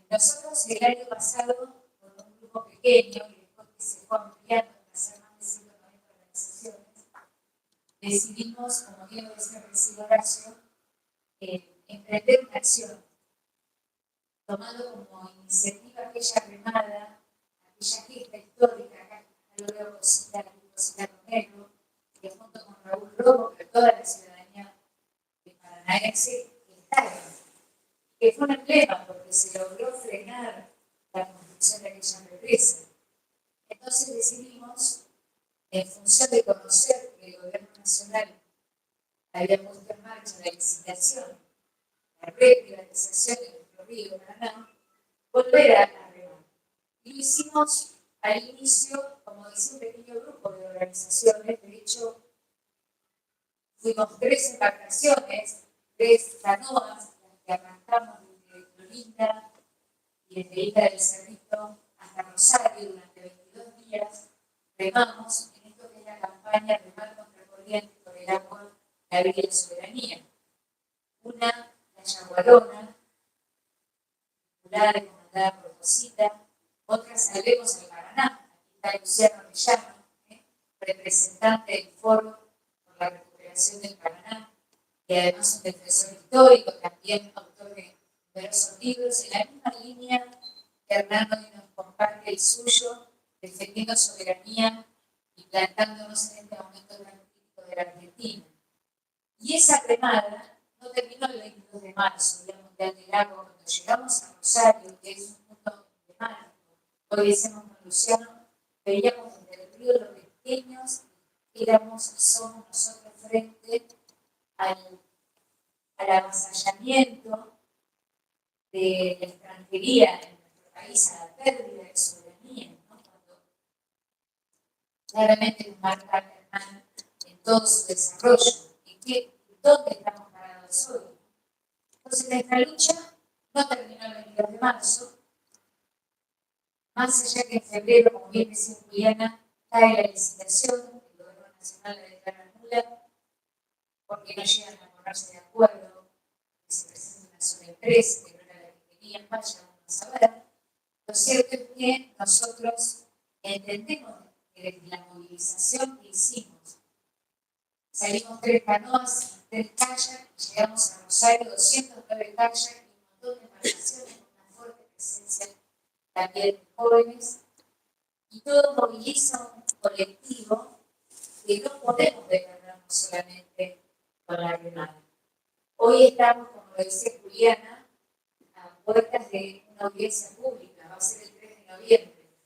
Nosotros el año pasado, con un grupo pequeño y después que se fue ampliando hasta ser más de 190 organizaciones, decidimos, como bien lo decía recién Horacio, emprender una acción, tomando como iniciativa aquella remada, aquella gesta histórica, acá lo veo Cosita Romero, que junto con Raúl Rojo, pero toda la ciudadanía paranaense está ahí, que fue un emblema porque se logró frenar la construcción de aquella represa. Entonces decidimos, en función de conocer que el gobierno nacional había puesto en marcha la licitación, la reprivatización de nuestro río Paraná, volver a remar. Y lo hicimos al inicio, como decía, un pequeño grupo de organizaciones. De hecho, fuimos 3 embarcaciones, 3 canoas, las que arrancamos desde Florinda y desde Isla del Cerrito hasta Rosario durante 22 días. Remamos en esto que es la campaña Remar contra corriente por el agua, la vida y la soberanía. Una, la Yaguarona, comandada por Cosita. Otra, Salvemos al Paraná. Aquí está Luciano Orellano, representante del Foro por la Recuperación del Paraná, y además un defensor histórico, también autor de numerosos libros, en la misma línea que Hernán hoy nos comparte el suyo, defendiendo soberanía y plantándonos en este momento tan crítico de la Argentina. Y esa remada no terminó el 22 de marzo, Día Mundial del Agua. Cuando llegamos a Rosario, que es un punto emblemático, hoy decimos con Luciano, veíamos desde el río los pequeños, éramos y somos nosotros frente al avasallamiento de la extranjería en nuestro país, a la pérdida de soberanía, ¿no? Cuando claramente nos marca Hernán en todo su desarrollo. ¿Dónde estamos parados hoy? Entonces, nuestra lucha no terminó el 22 de marzo, más allá que en febrero, como bien decía Juliana, cae la licitación, el gobierno nacional la declara nula, porque no llegan a ponerse de acuerdo, que se presenta una sola empresa, que no era la que querían, vaya a saber. Lo cierto es que nosotros entendemos que desde la movilización que hicimos Salimos 3 canoas, 3 kayak, y llegamos a Rosario, 209 kayak y un montón de embarcaciones con una fuerte presencia también de jóvenes. Y todo moviliza un colectivo que no podemos detenernos solamente con la remada. Hoy estamos, como lo dice Juliana, a puertas de una audiencia pública, va a ser el 3 de noviembre.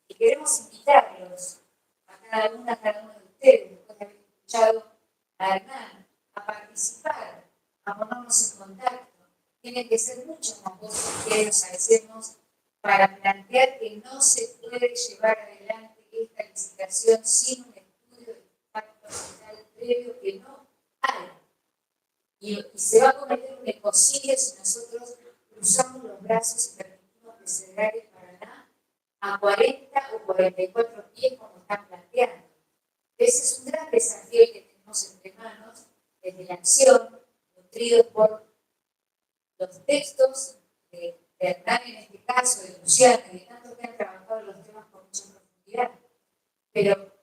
Y queremos invitarlos a cada uno de ustedes, después de haber escuchado a Hernán, a participar, a ponernos en contacto. Tienen que ser muchas las cosas que nos hacemos para plantear que no se puede llevar adelante esta licitación sin un estudio de impacto ambiental previo que no hay. Y se va a cometer un ecocidio si nosotros cruzamos los brazos y permitimos que se drague Paraná a 40 o 44 pies como están planteando. Ese es un gran desafío que tenemos entre manos desde la acción, nutridos por los textos de Hernán en este caso, de Luciana, y de tantos que han trabajado los temas con mucha profundidad. Pero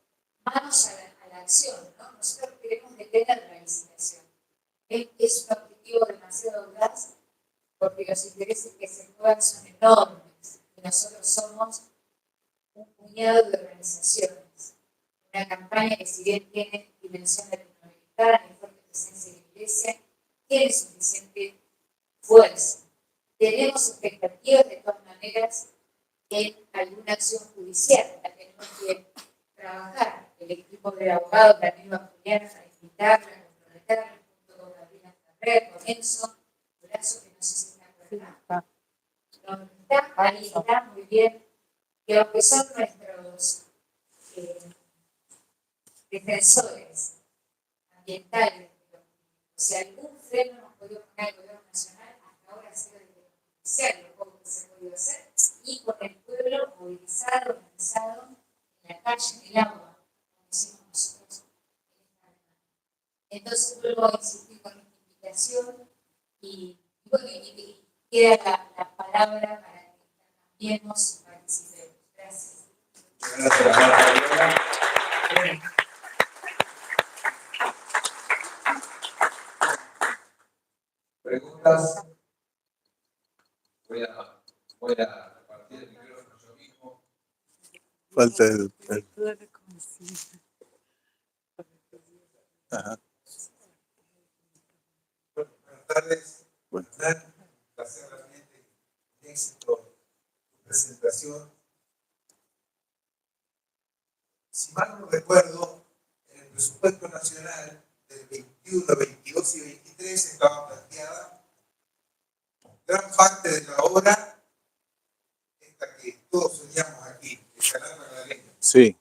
manos a la acción, ¿no? Nosotros queremos detener la licitación. Es un objetivo demasiado audaz porque los intereses que se juegan son enormes y nosotros somos un puñado de organizaciones. Una campaña que, si bien tiene dimensión latinoamericana y fuerte presencia en la iglesia, tiene suficiente fuerza. Tenemos expectativas de todas maneras en alguna acción judicial. La tenemos que trabajar. El equipo de abogados también va a Juliana a invitarla, a comprometerla, junto con Gabriela Ferrer, con Enzo, Brazo, que no sé si está por acá. No está, ahí está, muy bien. Que aunque son nuestros defensores ambientales, si algún freno nos podía poner el gobierno nacional, hasta ahora ha sido el gobierno oficial, lo poco que se ha podido hacer, y con el pueblo movilizado, organizado en la calle, en el agua, como decimos nosotros en esta semana. Entonces vuelvo a insistir con esta invitación y bueno, y queda la palabra para que cambiemos y participemos. Gracias. Gracias, Marta. ¿Preguntas? Voy a repartir el micrófono yo mismo. Falta el... Ajá. Buenas tardes. Bueno. Un placer realmente, un éxito tu presentación. Si mal no recuerdo, en el presupuesto nacional del 21, 22 y 23 estaba planteada gran parte de la obra, esta que todos soñamos aquí, el Canal Magdalena. Sí.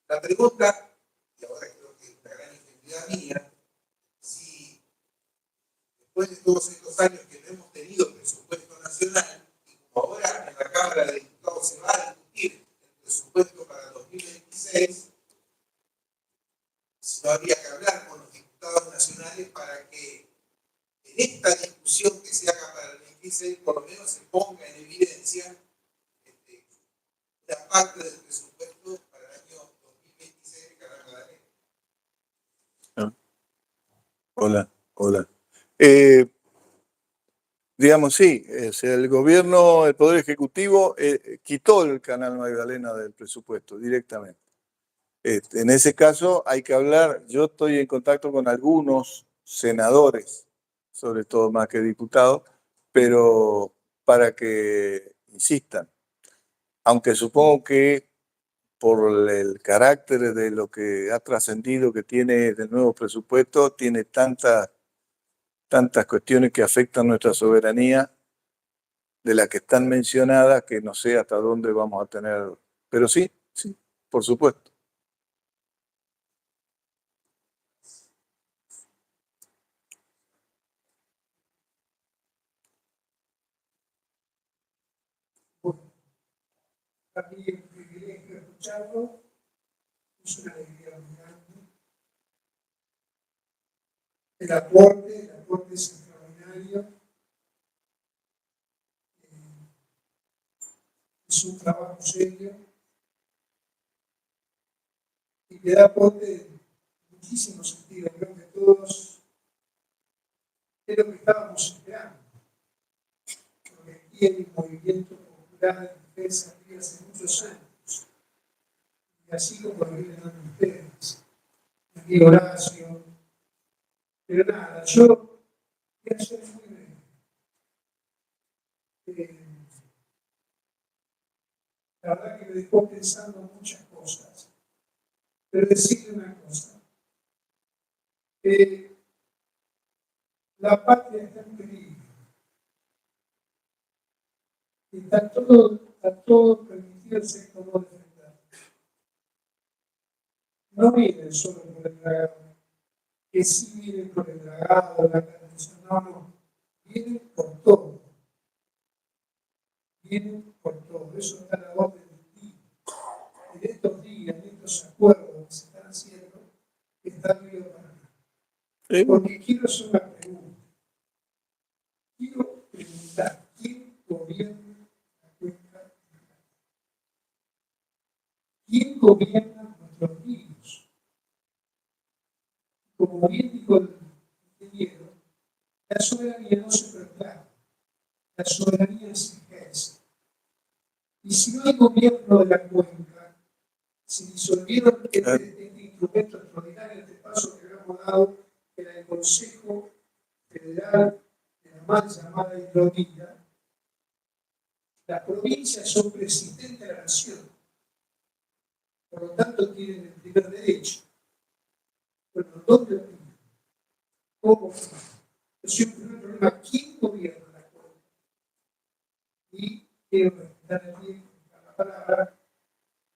La pregunta, y ahora creo que es una gran ingenuidad mía, si después de todos estos años que no hemos tenido presupuesto nacional, y como ahora en la Cámara de Diputados se va a discutir el presupuesto para 2026, si no habría que hablar con los diputados nacionales para que en esta discusión que se haga para el 26 por lo menos se ponga en evidencia una parte del presupuesto para el año 2026 de Canal Magdalena. Hola. Digamos, sí, el gobierno, el Poder Ejecutivo quitó el Canal Magdalena del presupuesto directamente. En ese caso hay que hablar, yo estoy en contacto con algunos senadores, sobre todo más que diputados, pero para que insistan. Aunque supongo que por el carácter de lo que ha trascendido que tiene el nuevo presupuesto, tiene tantas cuestiones que afectan nuestra soberanía, de las que están mencionadas, que no sé hasta dónde vamos a tener. Pero sí, por supuesto. También un privilegio escucharlo, es una alegría muy grande. El aporte es extraordinario. Es un trabajo serio. Y que da aporte en muchísimos sentidos. Creo que todos es lo que estábamos esperando. Porque aquí hay un movimiento popular en defensa de hace muchos años. Y así como lo vienen dando ustedes. Aquí Horacio. Pero nada, yo voy a ser muy breve. La verdad que me dejó pensando muchas cosas. Pero decirle una cosa. La patria está en peligro. Está todo permitido el sector defender. No vienen solo por el dragado, que sí vienen por el dragado, la canción, no. Vienen por todo. Vienen por todo. Eso está a la orden del día. En estos días, en estos acuerdos que se están haciendo, está bien para mí. Sí. Porque quiero hacer una pregunta. Quiero preguntar, ¿quién gobierna la cuenca de Plata? ¿Quién gobierna nuestros ríos? Como bien dijo el ingeniero, la soberanía no se proclama, la soberanía se ejerce. Y si no hay gobierno de la cuenca, se disolvieron este instrumento extraordinario, este paso que habíamos dado, que era el Consejo Federal de la mal llamada hidrovía. Las provincias son presidentes de la nación, por lo tanto tienen el primer derecho. Bueno, ¿dónde opinan? ¿Cómo opinan? Siempre un problema, ¿quién gobierna la cuenca? Y quiero respetar el tiempo, la palabra,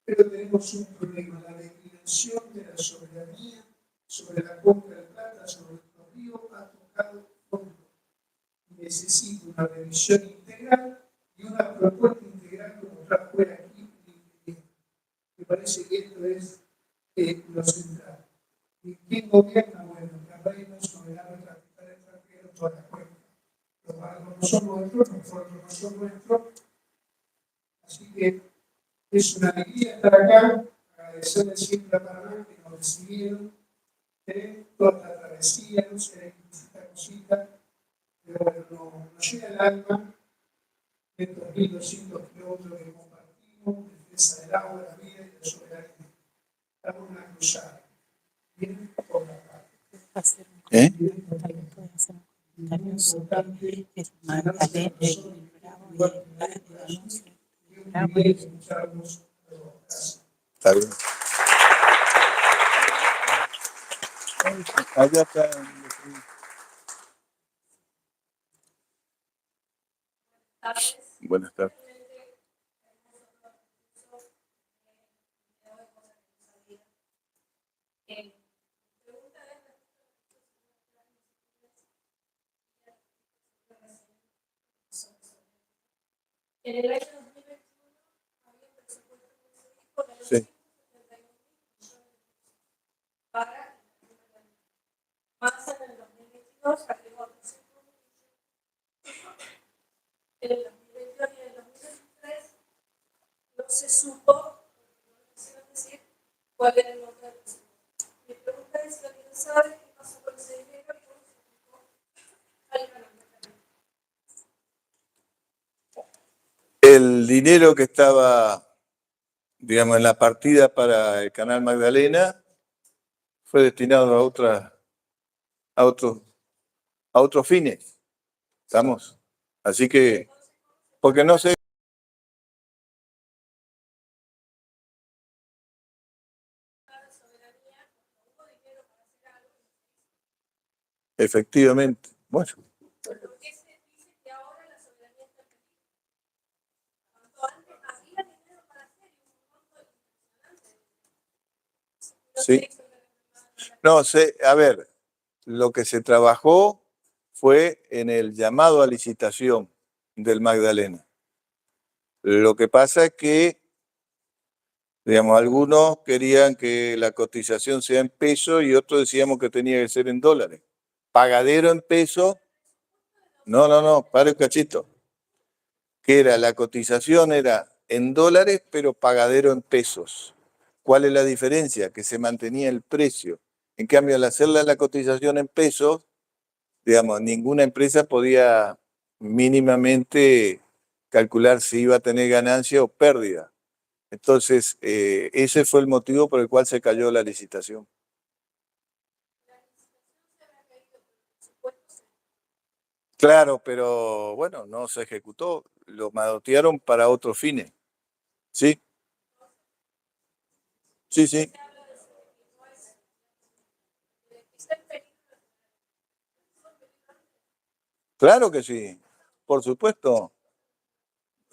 pero tenemos un problema, la declinación de la soberanía sobre la cuenca del Plata, sobre nuestro río, ha tocado fondo. Necesita una revisión integral y una propuesta integral como trajo aquí. Me parece que esto es lo central. ¿Y quién gobierna? Bueno, la reina soberana capital extranjero, toda la cuenca. Los barcos no son nuestros, los puertos no son nuestros. Así que es una alegría estar acá, agradecerle siempre a Paraná que nos recibieron, toda esta travesía, no sé, esta cosita, pero bueno, nos llega el alma de estos 1.200 kilómetros que compartimos, defensa del agua, la vida y la soberanía. Estamos en una cruzada. Bien por la parte. Bien por la parte. Es importante Magdalena Está bien. Allá está. Buenas tardes. En el año 2021 había un presupuesto con los Sí. para más en el 2022 agregó otros 5 millones. En el 2022 y en el 2023 no se supo, no quisieron decir cuál era el monto del presupuesto. Mi pregunta es si alguien sabe qué pasó con ese dinero y cómo se aplicó al canal. El dinero que estaba, digamos, en la partida para el Canal Magdalena fue destinado a otros fines. ¿Estamos? Así que, porque no sé. Efectivamente. Bueno. ¿Por qué se dice que ahora la soberanía está en peligro? Cuanto antes había dinero para hacer un monto impresionante. Sí. No sé, a ver, lo que se trabajó fue en el llamado a licitación del Magdalena. Lo que pasa es que, digamos, algunos querían que la cotización sea en pesos y otros decíamos que tenía que ser en dólares. Pagadero en pesos. No, para el cachito. Que era, la cotización era en dólares, pero pagadero en pesos. ¿Cuál es la diferencia? Que se mantenía el precio. En cambio, al hacerle la cotización en pesos, digamos, ninguna empresa podía mínimamente calcular si iba a tener ganancia o pérdida. Entonces, ese fue el motivo por el cual se cayó la licitación. Claro, pero bueno, no se ejecutó, lo manotearon para otros fines. ¿Sí? Sí, sí. Claro que sí, por supuesto.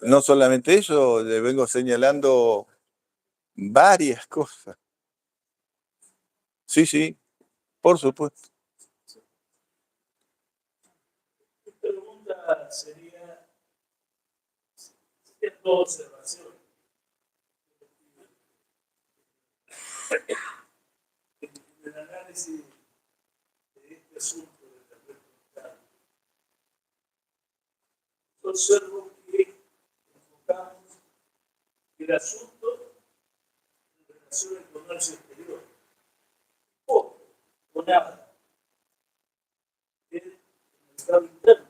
No solamente eso, le vengo señalando varias cosas. Sí, sí, por supuesto. Mi pregunta sería dos observaciones. En el análisis de este asunto del terreno local, yo observo que enfocamos el asunto en relación al comercio exterior, poco o nada del mercado interno.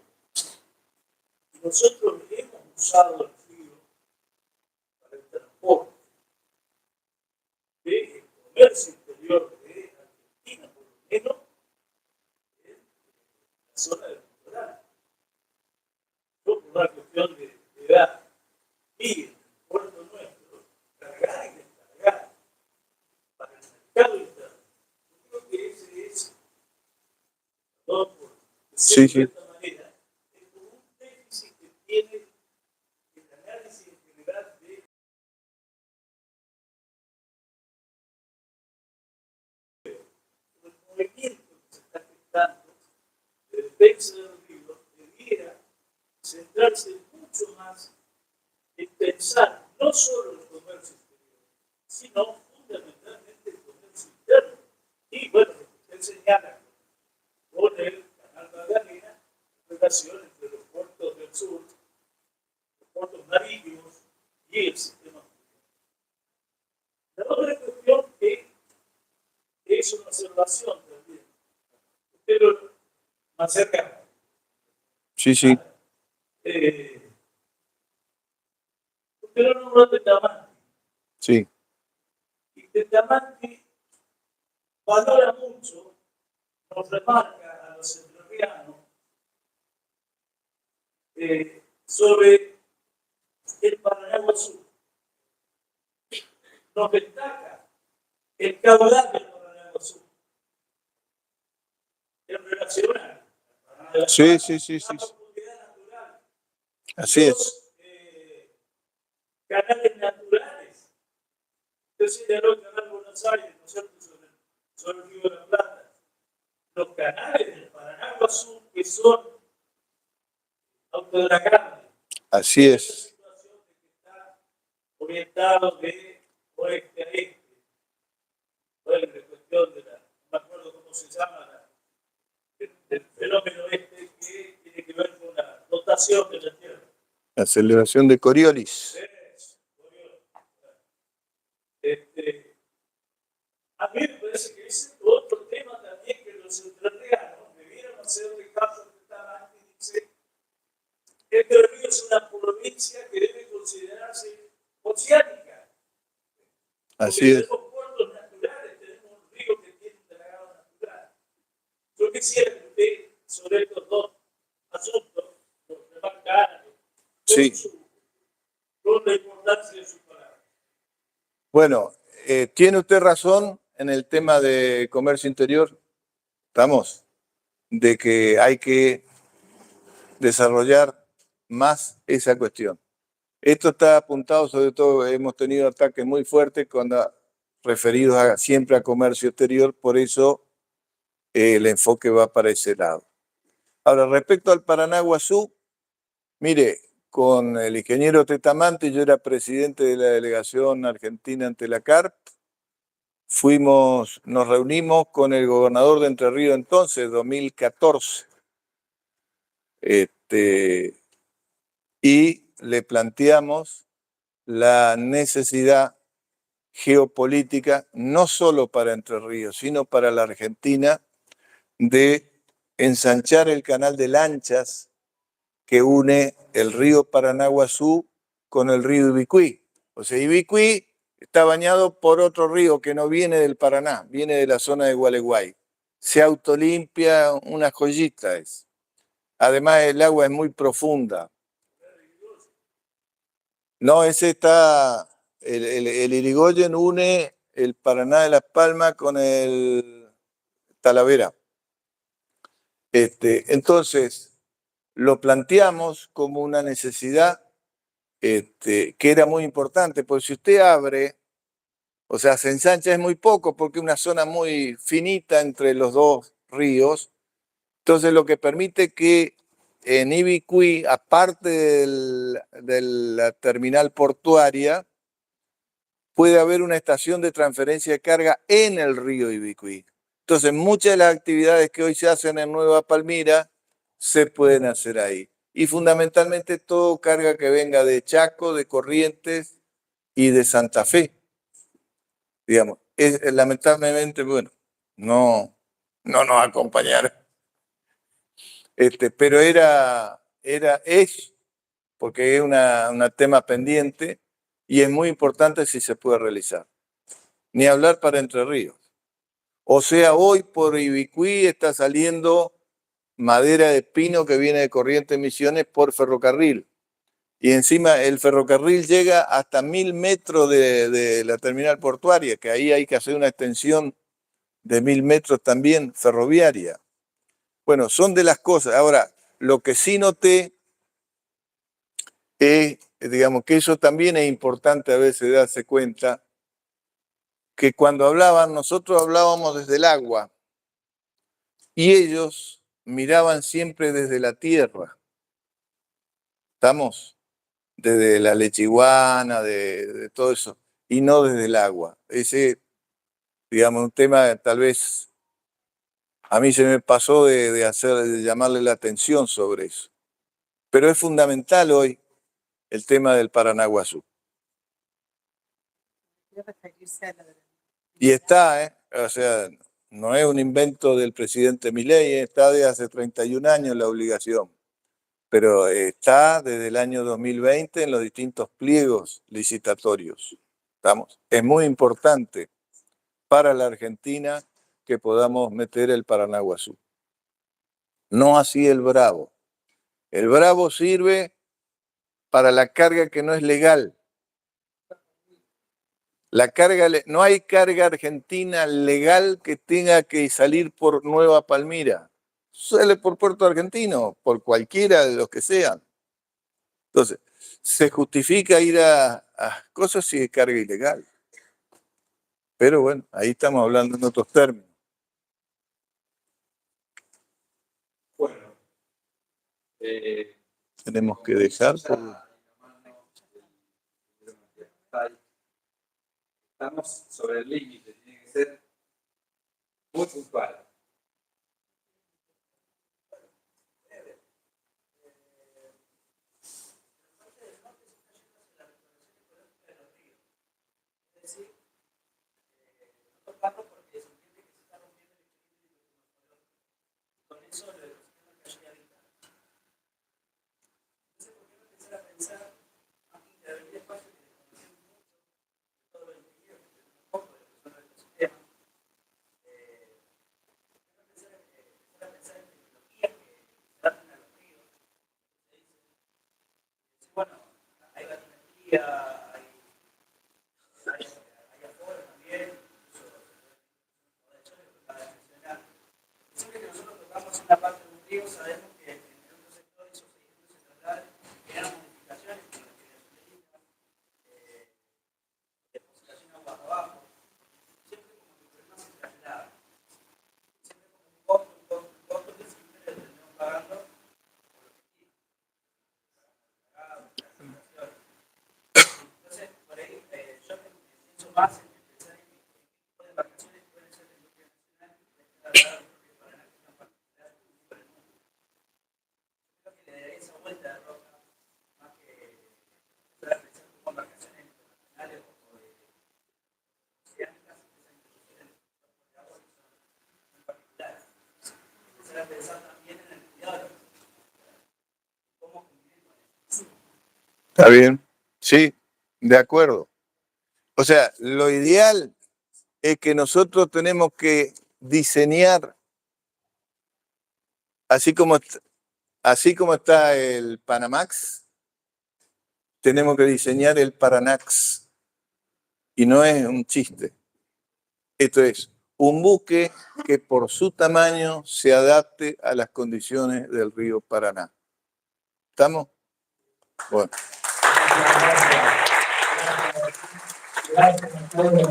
Y nosotros hemos usado el frío para el transporte del comercio exterior de Argentina, por lo menos en la zona del litoral. Yo, por una cuestión de edad, y en el puerto nuestro, cargar y descargar para el mercado interno. Yo creo que ese es, perdón por Sí, decirlo de sí. esta manera, es como un déficit que tiene el análisis en general de el movimiento que se está gestando del texto del libro, debiera centrarse mucho más en pensar no solo el comercio exterior, sino fundamentalmente el comercio interno. Y bueno, lo que usted señala con el canal Magdalena, relación entre los puertos del sur, los puertos marítimos y el sistema fluvial. La otra cuestión que es una observación también, usted lo más cercano. Sí, sí. Usted lo nombró Tetamanti. Sí. Y Tetamanti valora mucho, nos remarca a los entrerrianos sobre el Paraná Sur. Nos destaca el caudal del Paraná Sur en relación al Paraná. Sí, sí, sí, sí. La profundidad natural. Así es. Canales naturales. Usted señaló el canal Buenos Aires, ¿no es cierto?, sobre el río de la Plata. Los canales del Paraná Sur que son autodragables. Así es. Situación de que está orientado de oeste a este. Bueno, la cuestión de la, no me acuerdo cómo se llama, el fenómeno este que tiene que ver con la dotación de la tierra. La celebración de Coriolis. A mí me parece que ese es otro tema también que los entrerrianos debieran hacerle caso a Tetamanti. Dice, Entre Ríos es una provincia que debe considerarse oceánica. Así es. Tenemos puertos naturales, tenemos ríos que tienen dragado natural. Yo quisiera que usted, sobre estos dos asuntos, los remarcara Sí. con la importancia de sus palabras. Bueno, tiene usted razón en el tema de comercio interior. Estamos, de que hay que desarrollar más esa cuestión. Esto está apuntado, sobre todo hemos tenido ataques muy fuertes referidos siempre a comercio exterior, por eso el enfoque va para ese lado. Ahora, respecto al Paraná Guazú, mire, con el ingeniero Tetamanti, yo era presidente de la delegación argentina ante la CARP, nos reunimos con el gobernador de Entre Ríos entonces, 2014, y le planteamos la necesidad geopolítica, no solo para Entre Ríos, sino para la Argentina, de ensanchar el canal de lanchas que une el río Paranaguazú con el río Ibicuí. O sea, Ibicuí está bañado por otro río que no viene del Paraná, viene de la zona de Gualeguay. Se autolimpia, una joyita es. Además, el agua es muy profunda. No, ese está, el Irigoyen une el Paraná de Las Palmas con el Talavera. Entonces, lo planteamos como una necesidad que era muy importante, porque si usted abre, o sea, se ensancha es muy poco, porque es una zona muy finita entre los dos ríos, entonces lo que permite que en Ibicuí, aparte de la terminal portuaria, puede haber una estación de transferencia de carga en el río Ibicuí. Entonces, muchas de las actividades que hoy se hacen en Nueva Palmira se pueden hacer ahí. Y fundamentalmente todo carga que venga de Chaco, de Corrientes y de Santa Fe. Digamos, lamentablemente, bueno, no nos acompañaron. Pero es, porque es un tema pendiente y es muy importante si se puede realizar. Ni hablar para Entre Ríos. O sea, hoy por Ibicuí está saliendo madera de pino que viene de Corrientes Misiones por ferrocarril. Y encima el ferrocarril llega hasta 1000 metros de la terminal portuaria, que ahí hay que hacer una extensión de 1000 metros también ferroviaria. Bueno, son de las cosas. Ahora, lo que sí noté es, digamos, que eso también es importante a veces darse cuenta, que cuando hablaban, nosotros hablábamos desde el agua y ellos miraban siempre desde la tierra. ¿Estamos? Desde la lechiguana, de todo eso, y no desde el agua. Ese, digamos, un tema tal vez a mí se me pasó de llamarle la atención sobre eso. Pero es fundamental hoy el tema del Paranaguazú. Y está, o sea, no es un invento del presidente Milei, está de hace 31 años la obligación, pero está desde el año 2020 en los distintos pliegos licitatorios. ¿Estamos? Es muy importante para la Argentina que podamos meter el Paranaguazú. No así el Bravo. El Bravo sirve para la carga que no es legal. No hay carga argentina legal que tenga que salir por Nueva Palmira. Sale por Puerto Argentino, por cualquiera de los que sean. Entonces, se justifica ir a cosas si es carga ilegal. Pero bueno, ahí estamos hablando en otros términos. Bueno, Tenemos que dejar por... estamos sobre el límite, tiene que ser muy puntual. pensar también en el cuidado. ¿Cómo cumplir con eso? ¿Está bien? Sí, de acuerdo. O sea, lo ideal es que nosotros tenemos que diseñar, así como está el Panamax, tenemos que diseñar el Paranax. Y no es un chiste. Esto es un buque que por su tamaño se adapte a las condiciones del río Paraná. ¿Estamos? Bueno. Gracias a todos los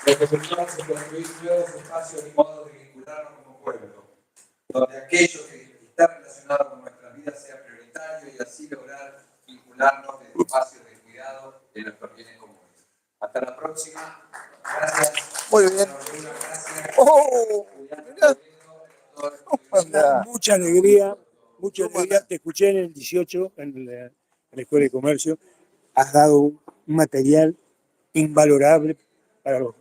que permitamos construir nuevos espacios y modos de vincularnos como pueblo, donde aquello que está relacionado con nuestras vidas sea prioritario y así lograr vincularnos en espacios de cuidado de nuestros bienes comunes. Hasta la próxima. Gracias. Muy bien. Gracias. ¡Oh! Mirá. Anda. Mucha alegría, mucha alegría. Te escuché en el 18, en la Escuela de Comercio. Has dado un material invalorable para los